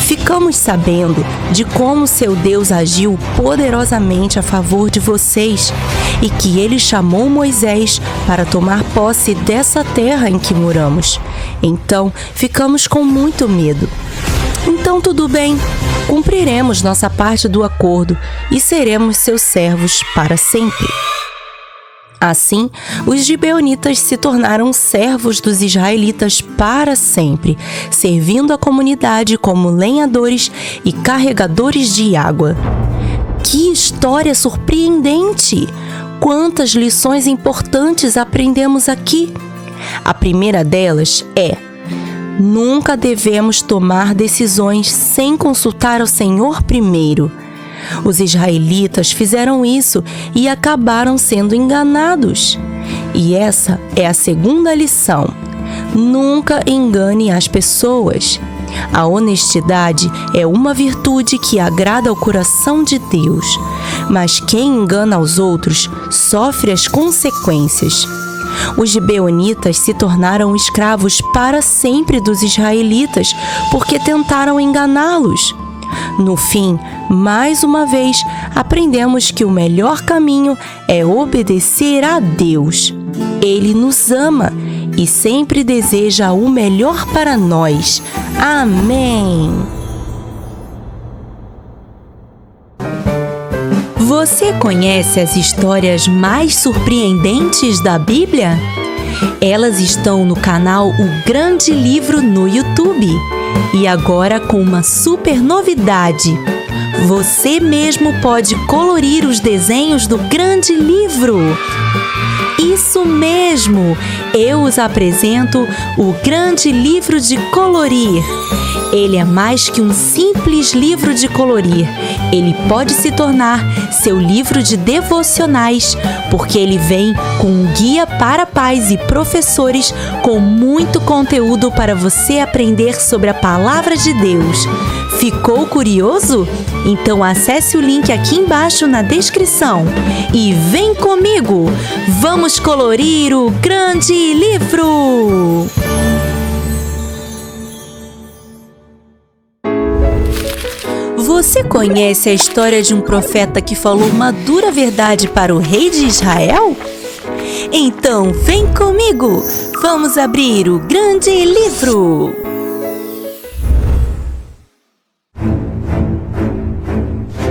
ficamos sabendo de como seu Deus agiu poderosamente a favor de vocês e que ele chamou Moisés para tomar posse dessa terra em que moramos. Então, ficamos com muito medo. Então, tudo bem, cumpriremos nossa parte do acordo e seremos seus servos para sempre. Assim, os gibeonitas se tornaram servos dos israelitas para sempre, servindo a comunidade como lenhadores e carregadores de água. Que história surpreendente! Quantas lições importantes aprendemos aqui! A primeira delas é: nunca devemos tomar decisões sem consultar ao Senhor primeiro. Os israelitas fizeram isso e acabaram sendo enganados. E essa é a segunda lição: nunca engane as pessoas. A honestidade é uma virtude que agrada ao coração de Deus, mas quem engana aos outros sofre as consequências. Os gibeonitas se tornaram escravos para sempre dos israelitas porque tentaram enganá-los. No fim, mais uma vez, aprendemos que o melhor caminho é obedecer a Deus. Ele nos ama e sempre deseja o melhor para nós. Amém!
Você conhece as histórias mais surpreendentes da Bíblia? Elas estão no canal O Grande Livro no YouTube. E agora com uma super novidade: você mesmo pode colorir os desenhos do Grande Livro. Isso mesmo! Eu os apresento o Grande Livro de Colorir. Ele é mais que um simples livro de colorir. Ele pode se tornar seu livro de devocionais, porque ele vem com um guia para pais e professores com muito conteúdo para você aprender sobre a Palavra de Deus. Ficou curioso? Então acesse o link aqui embaixo na descrição e vem comigo! Vamos colorir o Grande Livro! Você conhece a história de um profeta que falou uma dura verdade para o rei de Israel? Então vem comigo! Vamos abrir o Grande Livro!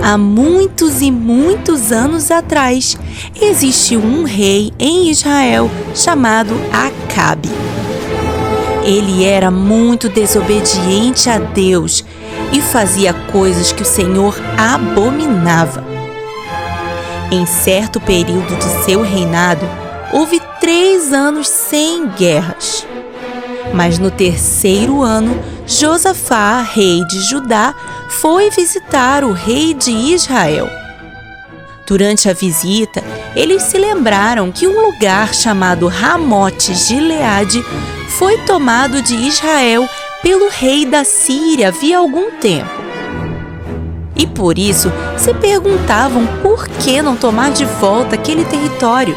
Há muitos e muitos anos atrás, existiu um rei em Israel chamado Acabe. Ele era muito desobediente a Deus e fazia coisas que o Senhor abominava. Em certo período de seu reinado, houve 3 anos sem guerras. Mas no 3º ano, Josafá, rei de Judá, foi visitar o rei de Israel. Durante a visita, eles se lembraram que um lugar chamado Ramote-Gileade foi tomado de Israel pelo rei da Síria havia algum tempo. E por isso se perguntavam por que não tomar de volta aquele território.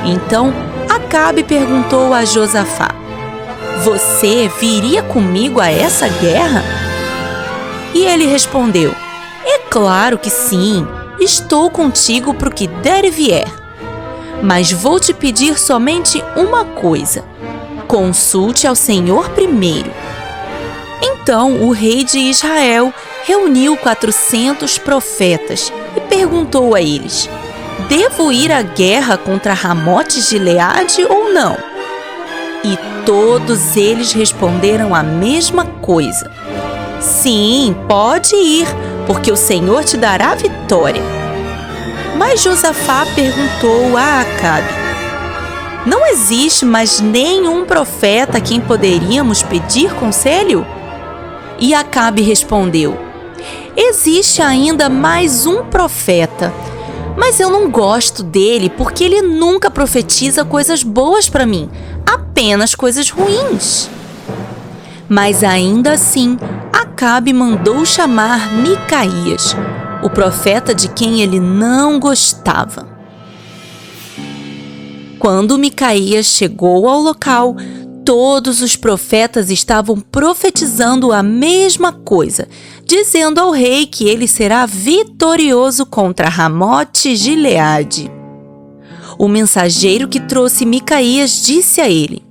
Então Acabe perguntou a Josafá: você viria comigo a essa guerra? E ele respondeu: é claro que sim, estou contigo para o que der e vier. Mas vou te pedir somente uma coisa: consulte ao Senhor primeiro. Então o rei de Israel reuniu 400 profetas e perguntou a eles: devo ir à guerra contra Ramote-Gileade ou não? E todos eles responderam a mesma coisa: sim, pode ir, porque o Senhor te dará vitória. Mas Josafá perguntou a Acabe: não existe mais nenhum profeta a quem poderíamos pedir conselho? E Acabe respondeu: existe ainda mais um profeta, mas eu não gosto dele porque ele nunca profetiza coisas boas para mim, apenas coisas ruins. Mas ainda assim, Acabe mandou chamar Micaías, o profeta de quem ele não gostava. Quando Micaías chegou ao local, todos os profetas estavam profetizando a mesma coisa, dizendo ao rei que ele será vitorioso contra Ramote-Gileade. O mensageiro que trouxe Micaías disse a ele: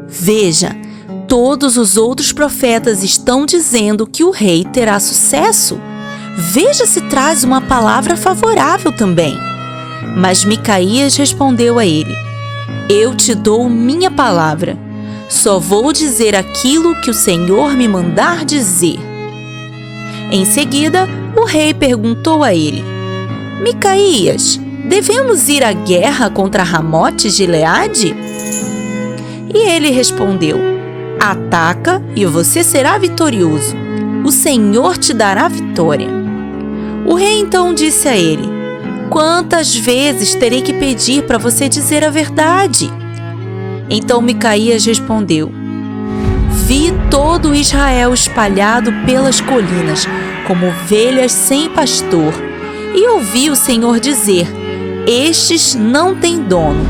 veja, todos os outros profetas estão dizendo que o rei terá sucesso. Veja se traz uma palavra favorável também. Mas Micaías respondeu a ele: eu te dou minha palavra. Só vou dizer aquilo que o Senhor me mandar dizer. Em seguida, o rei perguntou a ele: Micaías, devemos ir à guerra contra Ramote-Gileade? E ele respondeu: ataca e você será vitorioso. O Senhor te dará vitória. O rei então disse a ele: quantas vezes terei que pedir para você dizer a verdade? Então Micaías respondeu: vi todo Israel espalhado pelas colinas, como ovelhas sem pastor, e ouvi o Senhor dizer: estes não têm dono.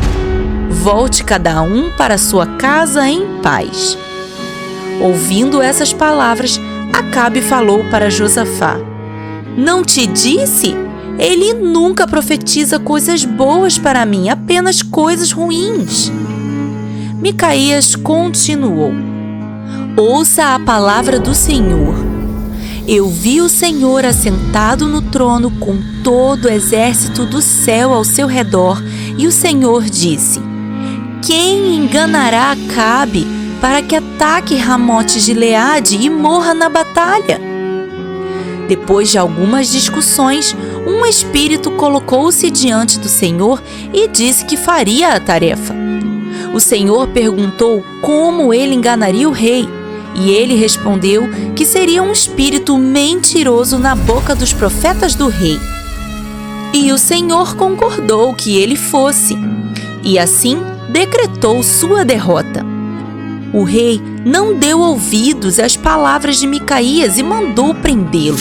Volte cada um para sua casa em paz. Ouvindo essas palavras, Acabe falou para Josafá: não te disse? Ele nunca profetiza coisas boas para mim, apenas coisas ruins. Micaías continuou: ouça a palavra do Senhor. Eu vi o Senhor assentado no trono com todo o exército do céu ao seu redor, e o Senhor disse: quem enganará Acabe para que ataque Ramote-Gileade e morra na batalha? Depois de algumas discussões, um espírito colocou-se diante do Senhor e disse que faria a tarefa. O Senhor perguntou como ele enganaria o rei, e ele respondeu que seria um espírito mentiroso na boca dos profetas do rei. E o Senhor concordou que ele fosse, e assim decretou sua derrota. O rei não deu ouvidos às palavras de Micaías e mandou prendê-lo.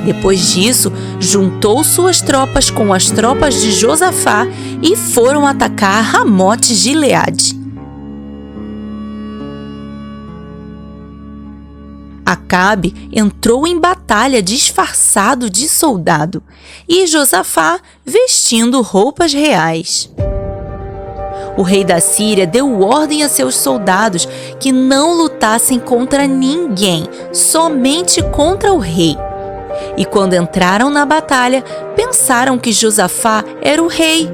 Depois disso, juntou suas tropas com as tropas de Josafá e foram atacar Ramote-Gileade. Acabe entrou em batalha disfarçado de soldado e Josafá vestindo roupas reais. O rei da Síria deu ordem a seus soldados que não lutassem contra ninguém, somente contra o rei. E quando entraram na batalha, pensaram que Josafá era o rei,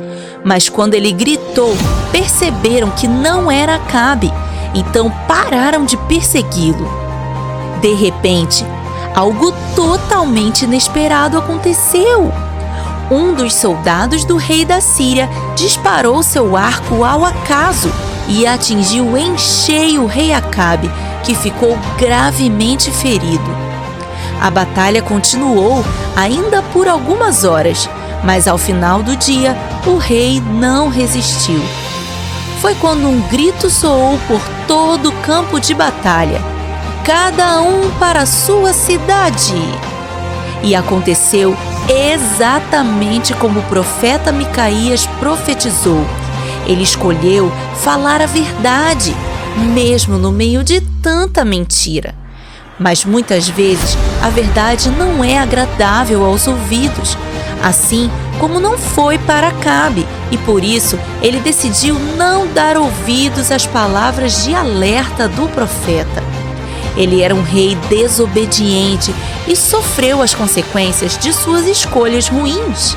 mas quando ele gritou, perceberam que não era Acabe, então pararam de persegui-lo. De repente, algo totalmente inesperado aconteceu. Um dos soldados do rei da Síria disparou seu arco ao acaso e atingiu em cheio o rei Acabe, que ficou gravemente ferido. A batalha continuou ainda por algumas horas, mas ao final do dia, o rei não resistiu. Foi quando um grito soou por todo o campo de batalha: cada um para a sua cidade! E aconteceu exatamente como o profeta Micaías profetizou. Ele escolheu falar a verdade, mesmo no meio de tanta mentira. Mas muitas vezes a verdade não é agradável aos ouvidos, assim como não foi para Acabe, e por isso ele decidiu não dar ouvidos às palavras de alerta do profeta. Ele era um rei desobediente e sofreu as consequências de suas escolhas ruins.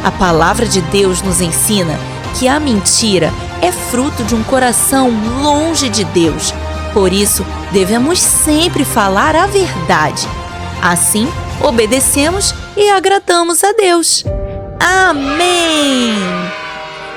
A palavra de Deus nos ensina que a mentira é fruto de um coração longe de Deus. Por isso, devemos sempre falar a verdade. Assim, obedecemos e agradamos a Deus. Amém!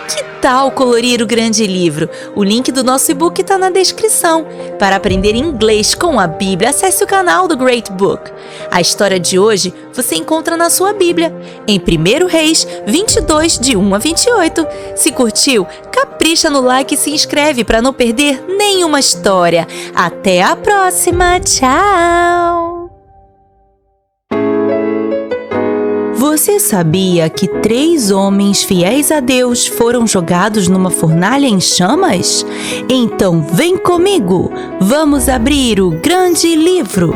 Que tal colorir o grande livro? O link do nosso e-book está na descrição. Para aprender inglês com a Bíblia, acesse o canal do Great Book. A história de hoje você encontra na sua Bíblia, em 1 Reis 22, de 1 a 28. Se curtiu, capricha no like e se inscreve para não perder nenhuma história. Até a próxima! Tchau! Você sabia que 3 homens fiéis a Deus foram jogados numa fornalha em chamas? Então vem comigo, vamos abrir o grande livro.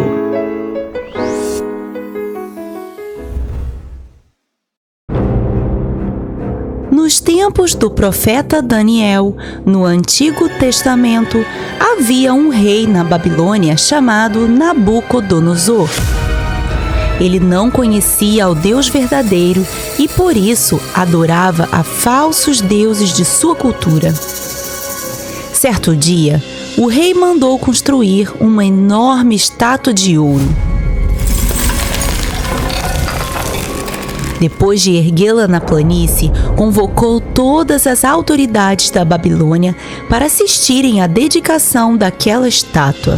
Nos tempos do profeta Daniel, no Antigo Testamento, havia um rei na Babilônia chamado Nabucodonosor. Ele não conhecia o Deus verdadeiro e, por isso, adorava a falsos deuses de sua cultura. Certo dia, o rei mandou construir uma enorme estátua de ouro. Depois de erguê-la na planície, convocou todas as autoridades da Babilônia para assistirem à dedicação daquela estátua.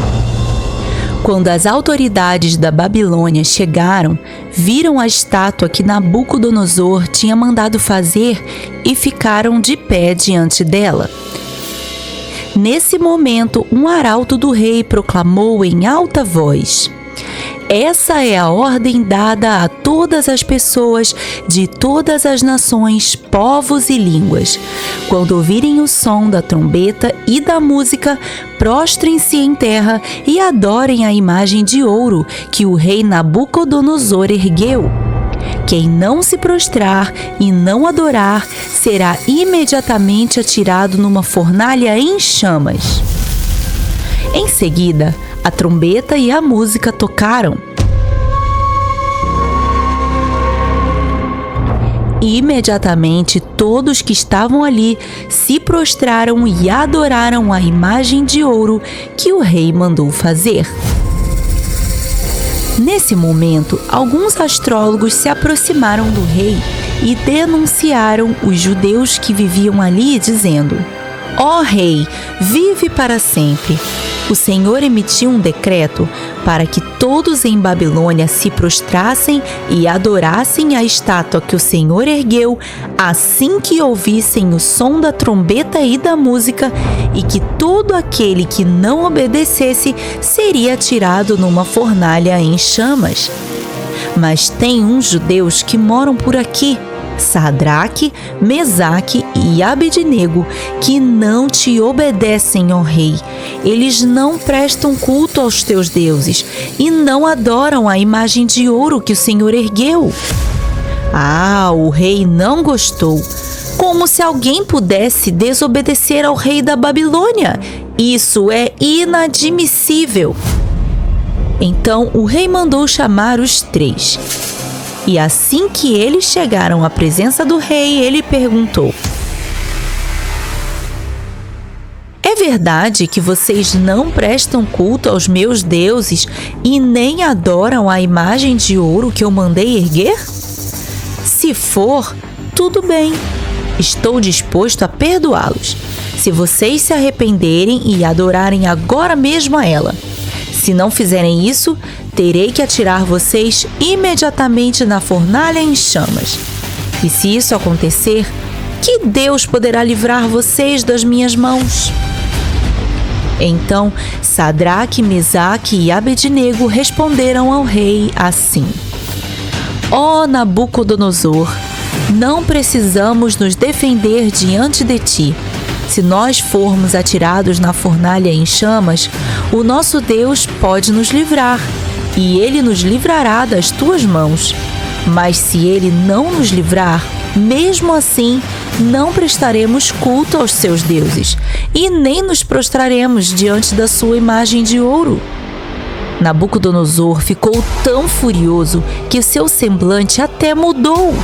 Quando as autoridades da Babilônia chegaram, viram a estátua que Nabucodonosor tinha mandado fazer e ficaram de pé diante dela. Nesse momento, um arauto do rei proclamou em alta voz: "Essa é a ordem dada a todas as pessoas de todas as nações, povos e línguas. Quando ouvirem o som da trombeta e da música, prostrem-se em terra e adorem a imagem de ouro que o rei Nabucodonosor ergueu. Quem não se prostrar e não adorar será imediatamente atirado numa fornalha em chamas." Em seguida, a trombeta e a música tocaram. Imediatamente, todos que estavam ali se prostraram e adoraram a imagem de ouro que o rei mandou fazer. Nesse momento, alguns astrólogos se aproximaram do rei e denunciaram os judeus que viviam ali, dizendo: "Ó rei, vive para sempre! O Senhor emitiu um decreto para que todos em Babilônia se prostrassem e adorassem a estátua que o Senhor ergueu assim que ouvissem o som da trombeta e da música, e que todo aquele que não obedecesse seria atirado numa fornalha em chamas. Mas tem uns judeus que moram por aqui, Sadraque, Mesaque e Abednego, que não te obedecem, ó rei. Eles não prestam culto aos teus deuses e não adoram a imagem de ouro que o Senhor ergueu." O rei não gostou. Como se alguém pudesse desobedecer ao rei da Babilônia? Isso é inadmissível. Então o rei mandou chamar os 3. E assim que eles chegaram à presença do rei, ele perguntou: "É verdade que vocês não prestam culto aos meus deuses e nem adoram a imagem de ouro que eu mandei erguer? Se for, tudo bem. Estou disposto a perdoá-los, se vocês se arrependerem e adorarem agora mesmo a ela. Se não fizerem isso, terei que atirar vocês imediatamente na fornalha em chamas. E se isso acontecer, que Deus poderá livrar vocês das minhas mãos?" Então, Sadraque, Mesaque e Abednego responderam ao rei assim: "Ó Nabucodonosor, não precisamos nos defender diante de ti. Se nós formos atirados na fornalha em chamas, o nosso Deus pode nos livrar, e Ele nos livrará das tuas mãos. Mas se Ele não nos livrar, mesmo assim, não prestaremos culto aos seus deuses, e nem nos prostraremos diante da sua imagem de ouro. Nabucodonosor ficou tão furioso que seu semblante até mudou,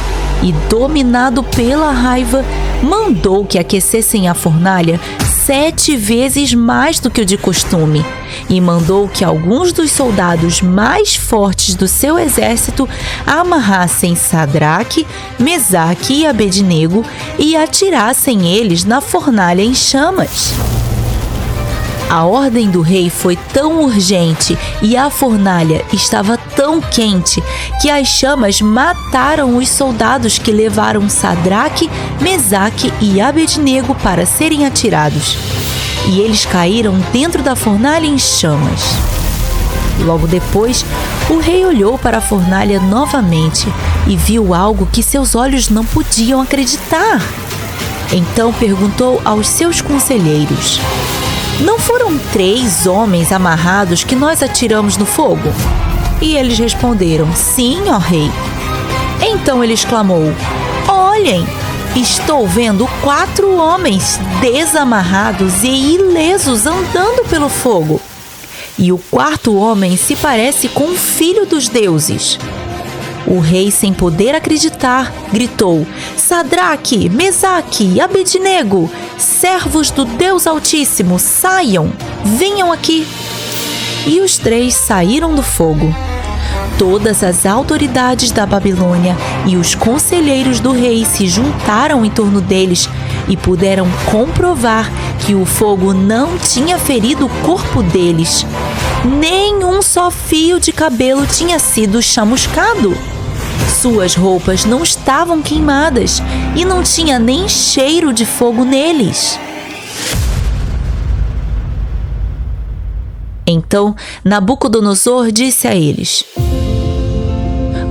e, dominado pela raiva, mandou que aquecessem a fornalha 7 vezes mais do que o de costume, e mandou que alguns dos soldados mais fortes do seu exército amarrassem Sadraque, Mesaque e Abednego e atirassem eles na fornalha em chamas. A ordem do rei foi tão urgente e a fornalha estava tão quente que as chamas mataram os soldados que levaram Sadraque, Mesaque e Abednego para serem atirados. E eles caíram dentro da fornalha em chamas. Logo depois, o rei olhou para a fornalha novamente e viu algo que seus olhos não podiam acreditar. Então perguntou aos seus conselheiros: não foram 3 homens amarrados que nós atiramos no fogo? E eles responderam: sim, ó rei. Então ele exclamou: olhem, estou vendo 4 homens desamarrados e ilesos andando pelo fogo. E o 4º homem se parece com o filho dos deuses. O rei, sem poder acreditar, gritou: Sadraque, Mesaque e Abednego, servos do Deus Altíssimo, saiam, venham aqui. E os 3 saíram do fogo. Todas as autoridades da Babilônia e os conselheiros do rei se juntaram em torno deles e puderam comprovar que o fogo não tinha ferido o corpo deles. Nem um só fio de cabelo tinha sido chamuscado. Suas roupas não estavam queimadas e não tinha nem cheiro de fogo neles. Então Nabucodonosor disse a eles: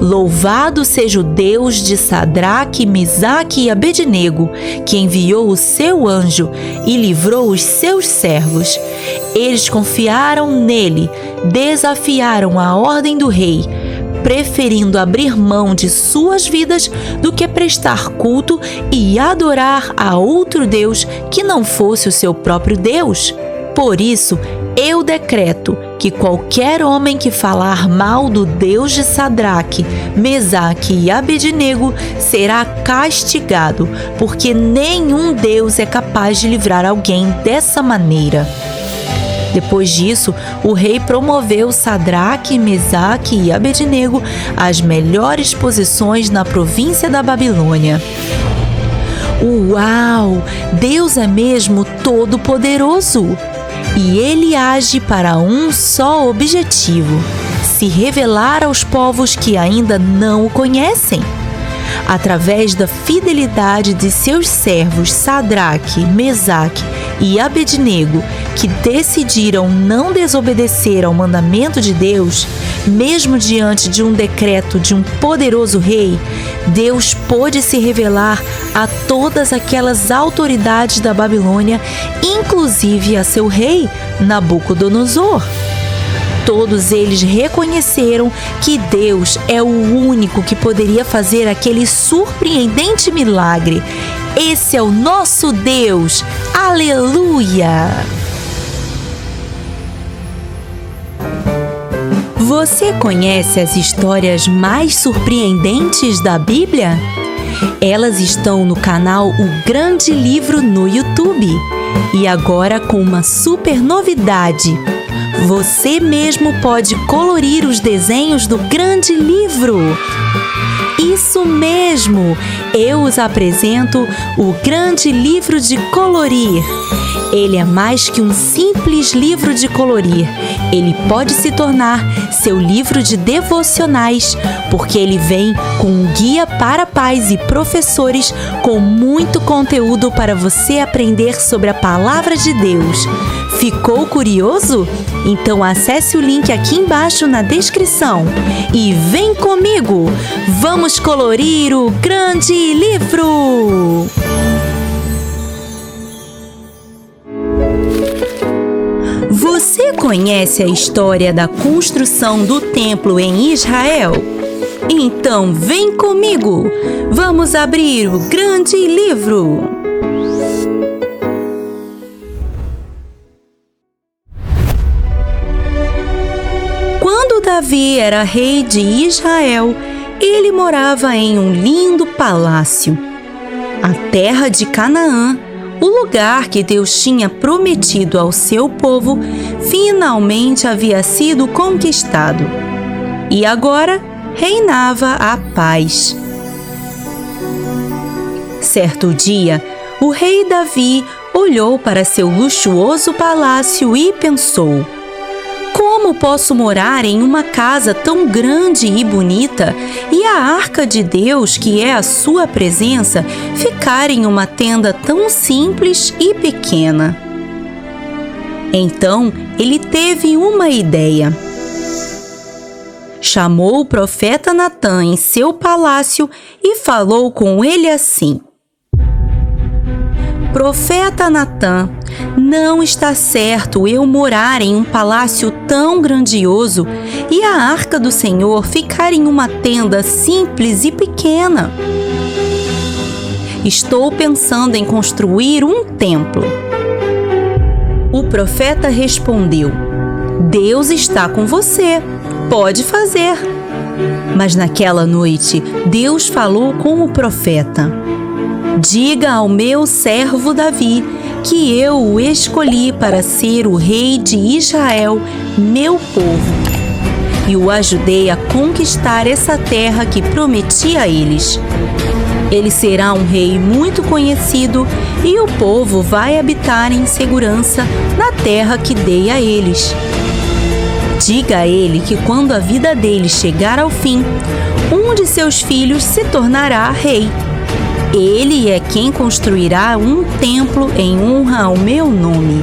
louvado seja o Deus de Sadraque, Mesaque e Abednego, que enviou o seu anjo e livrou os seus servos. Eles confiaram nele, desafiaram a ordem do rei, preferindo abrir mão de suas vidas do que prestar culto e adorar a outro Deus que não fosse o seu próprio Deus. Por isso, eu decreto que qualquer homem que falar mal do Deus de Sadraque, Mesaque e Abednego será castigado, porque nenhum Deus é capaz de livrar alguém dessa maneira. Depois disso, o rei promoveu Sadraque, Mesaque e Abednego às melhores posições na província da Babilônia. Uau! Deus é mesmo todo-poderoso! E Ele age para um só objetivo: se revelar aos povos que ainda não o conhecem. Através da fidelidade de seus servos Sadraque, Mesaque e Abednego, que decidiram não desobedecer ao mandamento de Deus, mesmo diante de um decreto de um poderoso rei, Deus pôde se revelar a todas aquelas autoridades da Babilônia, inclusive a seu rei, Nabucodonosor. Todos eles reconheceram que Deus é o único que poderia fazer aquele surpreendente milagre. Esse é o nosso Deus! Aleluia! Você conhece as histórias mais surpreendentes da Bíblia? Elas estão no canal O Grande Livro no YouTube. E agora com uma super novidade: você mesmo pode colorir os desenhos do Grande Livro. Isso mesmo! Eu os apresento o Grande Livro de Colorir. Ele é mais que um simples livro de colorir. Ele pode se tornar seu livro de devocionais, porque ele vem com um guia para pais e professores com muito conteúdo para você aprender sobre a Palavra de Deus. Ficou curioso? Então acesse o link aqui embaixo na descrição e vem comigo! Vamos colorir! o Grande Livro. Você conhece a história da construção do templo em Israel? Então vem comigo! Vamos abrir o grande livro! Quando Davi era rei de Israel, ele morava em um lindo palácio. A terra de Canaã, o lugar que Deus tinha prometido ao seu povo, finalmente havia sido conquistado. E agora reinava a paz. Certo dia, o rei Davi olhou para seu luxuoso palácio e pensou: como posso morar em uma casa tão grande e bonita e a arca de Deus, que é a sua presença, ficar em uma tenda tão simples e pequena? Então ele teve uma ideia. Chamou o profeta Natã em seu palácio e falou com ele assim: Profeta Natã, não está certo eu morar em um palácio tão grandioso e a arca do Senhor ficar em uma tenda simples e pequena. Estou pensando em construir um templo. O profeta respondeu: Deus está com você, pode fazer. Mas naquela noite, Deus falou com o profeta: diga ao meu servo Davi que eu o escolhi para ser o rei de Israel, meu povo, e o ajudei a conquistar essa terra que prometi a eles. Ele será um rei muito conhecido e o povo vai habitar em segurança na terra que dei a eles. Diga a ele que quando a vida dele chegar ao fim, um de seus filhos se tornará rei. Ele é quem construirá um templo em honra ao meu nome.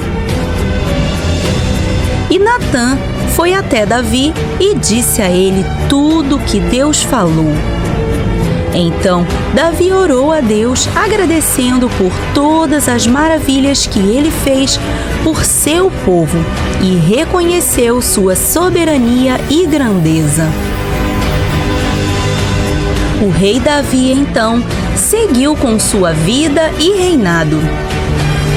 E Natã foi até Davi e disse a ele tudo o que Deus falou. Então Davi orou a Deus, agradecendo por todas as maravilhas que ele fez por seu povo e reconheceu sua soberania e grandeza. O rei Davi, então, seguiu com sua vida e reinado.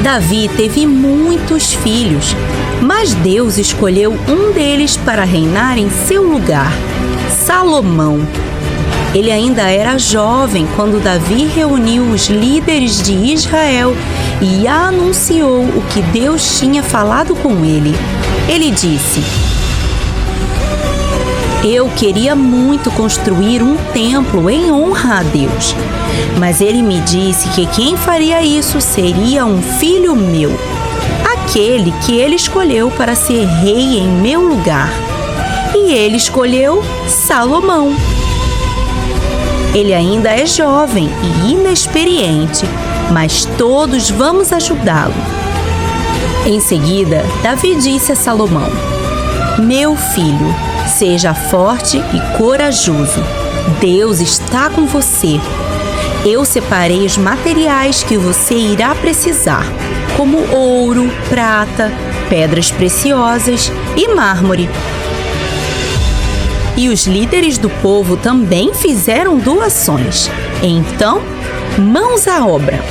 Davi teve muitos filhos, mas Deus escolheu um deles para reinar em seu lugar, Salomão. Ele ainda era jovem quando Davi reuniu os líderes de Israel e anunciou o que Deus tinha falado com ele. Ele disse: eu queria muito construir um templo em honra a Deus, mas ele me disse que quem faria isso seria um filho meu, aquele que ele escolheu para ser rei em meu lugar. E ele escolheu Salomão. Ele ainda é jovem e inexperiente, mas todos vamos ajudá-lo. Em seguida, Davi disse a Salomão: meu filho, seja forte e corajoso. Deus está com você. Eu separei os materiais que você irá precisar, como ouro, prata, pedras preciosas e mármore. E os líderes do povo também fizeram doações. Então, mãos à obra.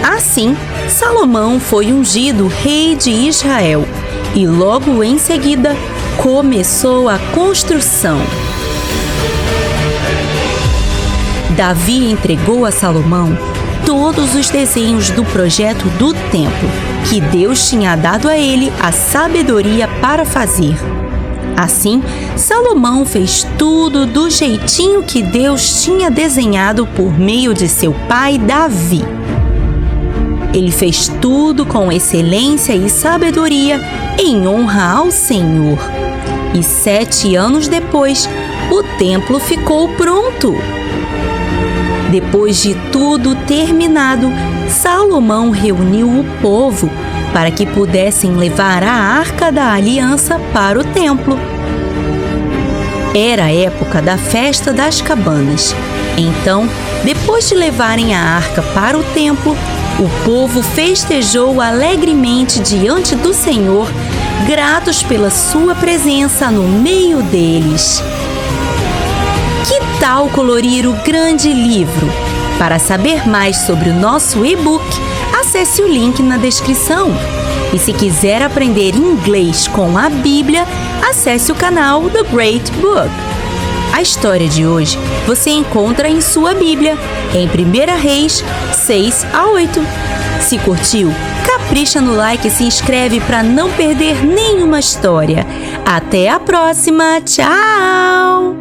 Assim, Salomão foi ungido rei de Israel e logo em seguida começou a construção. Davi entregou a Salomão todos os desenhos do projeto do templo, que Deus tinha dado a ele a sabedoria para fazer. Assim, Salomão fez tudo do jeitinho que Deus tinha desenhado por meio de seu pai Davi. Ele fez tudo com excelência e sabedoria em honra ao Senhor. E 7 anos depois, o templo ficou pronto. Depois de tudo terminado, Salomão reuniu o povo para que pudessem levar a Arca da Aliança para o templo. Era a época da Festa das Cabanas. Então, depois de levarem a arca para o templo, o povo festejou alegremente diante do Senhor gratos pela sua presença no meio deles. Que tal colorir o grande livro? Para saber mais sobre o nosso e-book, acesse o link na descrição. E se quiser aprender inglês com a Bíblia, acesse o canal The Great Book. A história de hoje você encontra em sua Bíblia, em 1 Reis 6-8. Se curtiu, capricha no like e se inscreve para não perder nenhuma história. Até a próxima! Tchau!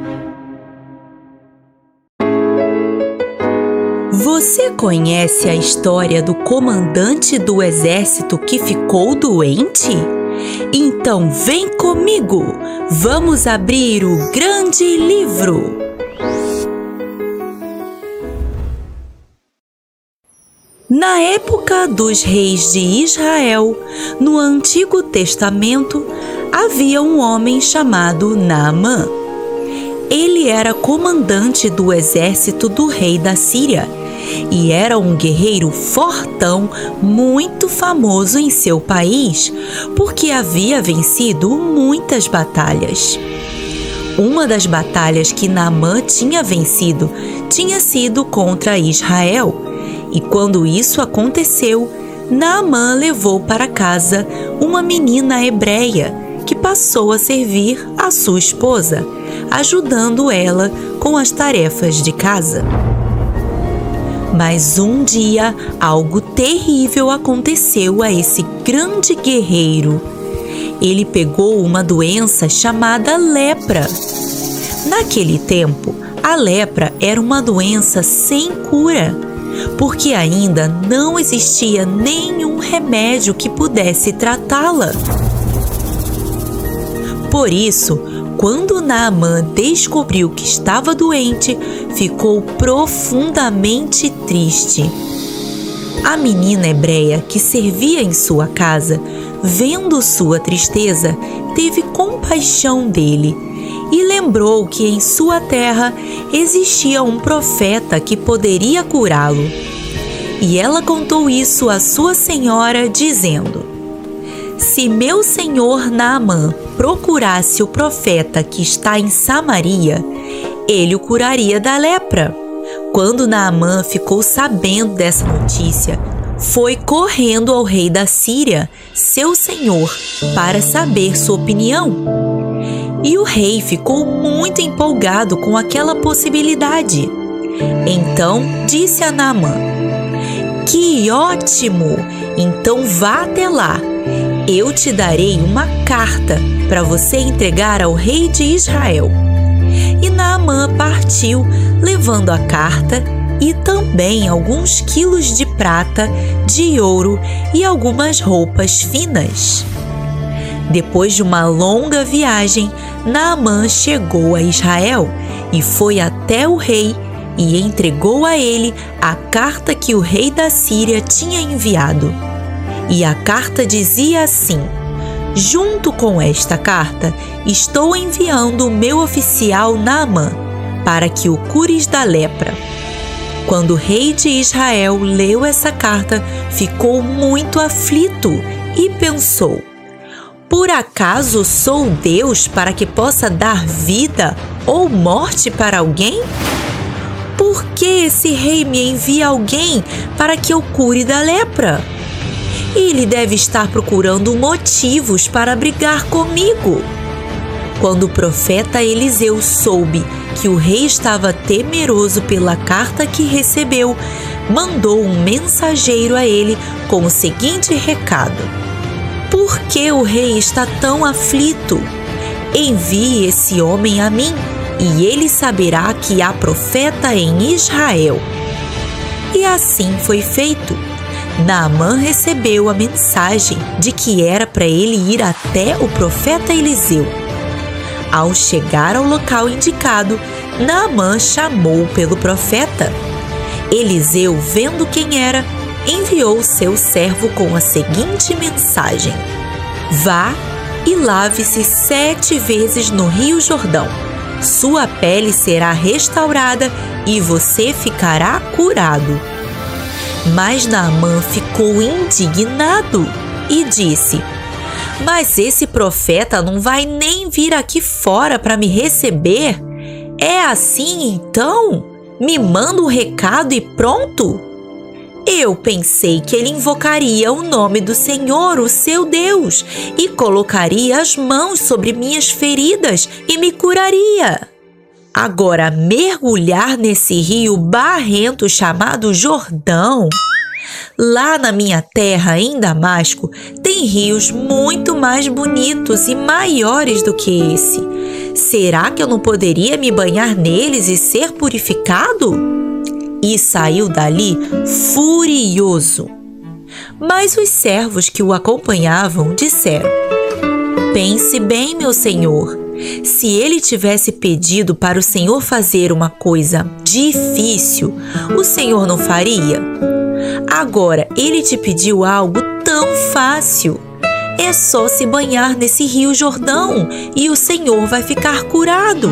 Você conhece a história do comandante do exército que ficou doente? Então vem comigo! Vamos abrir o grande livro! Na época dos reis de Israel, no Antigo Testamento, havia um homem chamado Naamã. Ele era comandante do exército do rei da Síria e era um guerreiro fortão muito famoso em seu país, porque havia vencido muitas batalhas. Uma das batalhas que Naamã tinha vencido tinha sido contra Israel. E quando isso aconteceu, Naamã levou para casa uma menina hebreia que passou a servir a sua esposa, ajudando ela com as tarefas de casa. Mas um dia, algo terrível aconteceu a esse grande guerreiro. Ele pegou uma doença chamada lepra. Naquele tempo, a lepra era uma doença sem cura, porque ainda não existia nenhum remédio que pudesse tratá-la. Por isso, quando Naamã descobriu que estava doente, ficou profundamente triste. A menina hebreia que servia em sua casa, vendo sua tristeza, teve compaixão dele e lembrou que em sua terra existia um profeta que poderia curá-lo. E ela contou isso à sua senhora, dizendo: se meu senhor Naamã procurasse o profeta que está em Samaria, ele o curaria da lepra. Quando Naamã ficou sabendo dessa notícia, foi correndo ao rei da Síria, seu senhor, para saber sua opinião. E o rei ficou muito empolgado com aquela possibilidade. Então disse a Naamã: que ótimo! Então vá até lá. Eu te darei uma carta para você entregar ao rei de Israel. E Naamã partiu, levando a carta e também alguns quilos de prata, de ouro e algumas roupas finas. Depois de uma longa viagem, Naamã chegou a Israel e foi até o rei e entregou a ele a carta que o rei da Síria tinha enviado. E a carta dizia assim: junto com esta carta, estou enviando o meu oficial Naamã, para que o cures da lepra. Quando o rei de Israel leu essa carta, ficou muito aflito e pensou: por acaso sou Deus para que possa dar vida ou morte para alguém? Por que esse rei me envia alguém para que eu cure da lepra? Ele deve estar procurando motivos para brigar comigo. Quando o profeta Eliseu soube que o rei estava temeroso pela carta que recebeu, mandou um mensageiro a ele com o seguinte recado: por que o rei está tão aflito? Envie esse homem a mim, e ele saberá que há profeta em Israel. E assim foi feito. Naamã recebeu a mensagem de que era para ele ir até o profeta Eliseu. Ao chegar ao local indicado, Naamã chamou pelo profeta. Eliseu, vendo quem era, enviou seu servo com a seguinte mensagem: vá e lave-se 7 vezes no Rio Jordão. Sua pele será restaurada e você ficará curado. Mas Naamã ficou indignado e disse: Mas esse profeta não vai nem vir aqui fora para me receber? É assim então? Me manda um recado e pronto? Eu pensei que ele invocaria o nome do Senhor, o seu Deus, e colocaria as mãos sobre minhas feridas e me curaria. Agora, mergulhar nesse rio barrento chamado Jordão? Lá na minha terra, em Damasco, tem rios muito mais bonitos e maiores do que esse. Será que eu não poderia me banhar neles e ser purificado? E saiu dali furioso. Mas os servos que o acompanhavam disseram: pense bem, meu senhor. Se ele tivesse pedido para o Senhor fazer uma coisa difícil, o Senhor não faria? Agora, ele te pediu algo tão fácil. É só se banhar nesse rio Jordão e o Senhor vai ficar curado.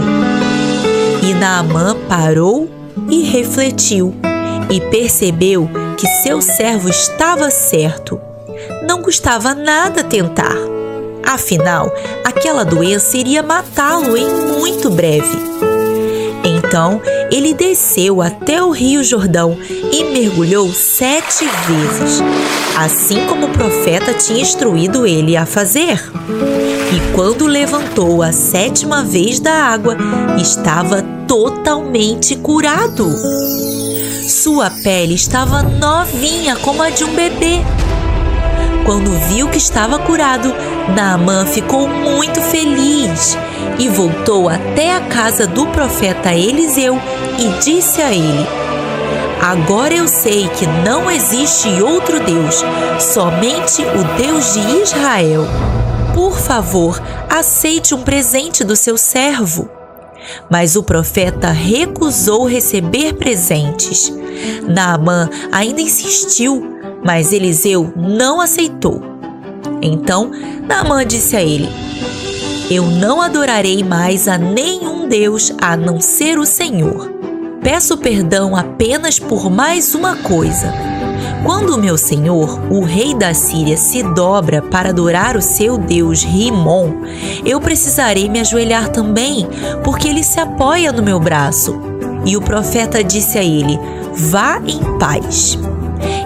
E Naamã parou e refletiu e percebeu que seu servo estava certo. Não custava nada tentar. Afinal, aquela doença iria matá-lo em muito breve. Então, ele desceu até o rio Jordão e mergulhou 7 vezes, assim como o profeta tinha instruído ele a fazer. E quando levantou a 7ª vez da água, estava totalmente curado. Sua pele estava novinha como a de um bebê. Quando viu que estava curado, Naamã ficou muito feliz e voltou até a casa do profeta Eliseu e disse a ele: agora eu sei que não existe outro Deus, somente o Deus de Israel. Por favor, aceite um presente do seu servo. Mas o profeta recusou receber presentes. Naamã ainda insistiu, mas Eliseu não aceitou. Então Naamã disse a ele: eu não adorarei mais a nenhum Deus a não ser o Senhor. Peço perdão apenas por mais uma coisa. Quando o meu senhor, o rei da Síria, se dobra para adorar o seu Deus Rimon, eu precisarei me ajoelhar também, porque ele se apoia no meu braço. E o profeta disse a ele: vá em paz.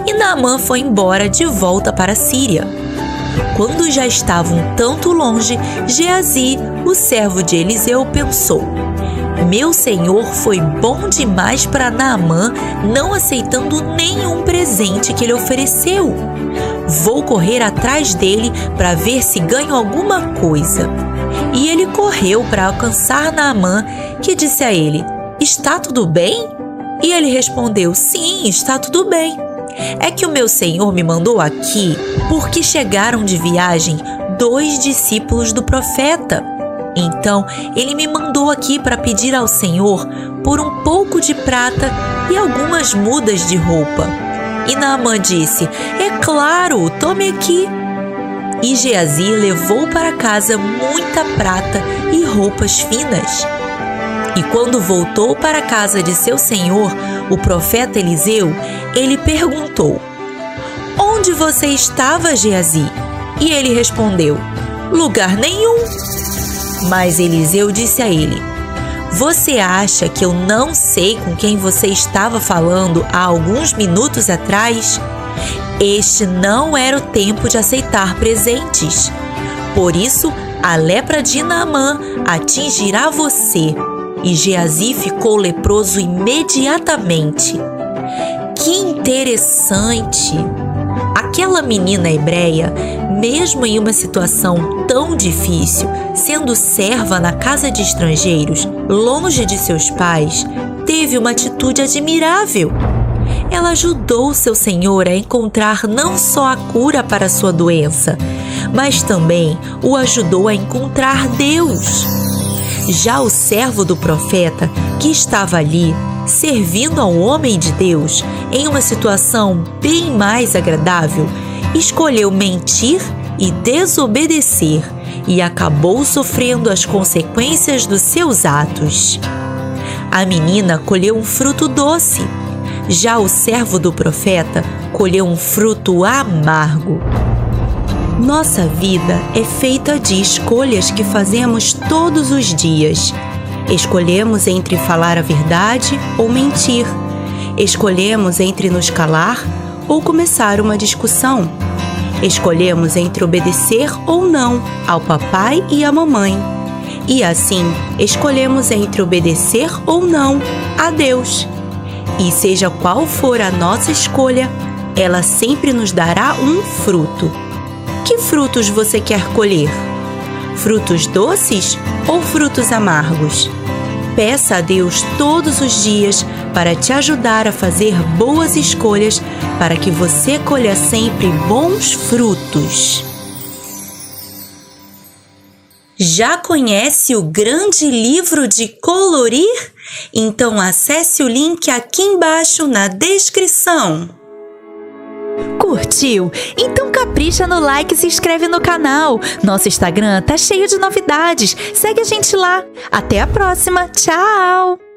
E Naamã foi embora de volta para a Síria. Quando já estavam um tanto longe, Geazi, o servo de Eliseu, pensou: meu senhor foi bom demais para Naamã, não aceitando nenhum presente que ele ofereceu. Vou correr atrás dele para ver se ganho alguma coisa. E ele correu para alcançar Naamã, que disse a ele: está tudo bem? E ele respondeu: sim, está tudo bem. É que o meu senhor me mandou aqui porque chegaram de viagem 2 discípulos do profeta. Então ele me mandou aqui para pedir ao Senhor por um pouco de prata e algumas mudas de roupa. E Naamã disse: é claro, tome aqui. E Geazi levou para casa muita prata e roupas finas. E quando voltou para a casa de seu senhor, o profeta Eliseu, ele perguntou: onde você estava, Geazi? E ele respondeu: lugar nenhum. Mas Eliseu disse a ele: você acha que eu não sei com quem você estava falando há alguns minutos atrás? Este não era o tempo de aceitar presentes. Por isso, a lepra de Naamã atingirá você. E Geazi ficou leproso imediatamente. Que interessante! Aquela menina hebreia, mesmo em uma situação tão difícil, sendo serva na casa de estrangeiros, longe de seus pais, teve uma atitude admirável. Ela ajudou seu senhor a encontrar não só a cura para sua doença, mas também o ajudou a encontrar Deus. Já o servo do profeta, que estava ali, servindo ao homem de Deus, em uma situação bem mais agradável, escolheu mentir e desobedecer e acabou sofrendo as consequências dos seus atos. A menina colheu um fruto doce, já o servo do profeta colheu um fruto amargo. Nossa vida é feita de escolhas que fazemos todos os dias. Escolhemos entre falar a verdade ou mentir. Escolhemos entre nos calar ou começar uma discussão. Escolhemos entre obedecer ou não ao papai e à mamãe. E assim, escolhemos entre obedecer ou não a Deus. E seja qual for a nossa escolha, ela sempre nos dará um fruto. Que frutos você quer colher? Frutos doces ou frutos amargos? Peça a Deus todos os dias para te ajudar a fazer boas escolhas para que você colha sempre bons frutos. Já conhece o grande livro de colorir? Então acesse o link aqui embaixo na descrição. Curtiu? Então capricha no like e se inscreve no canal. Nosso Instagram tá cheio de novidades. Segue a gente lá. Até a próxima. Tchau!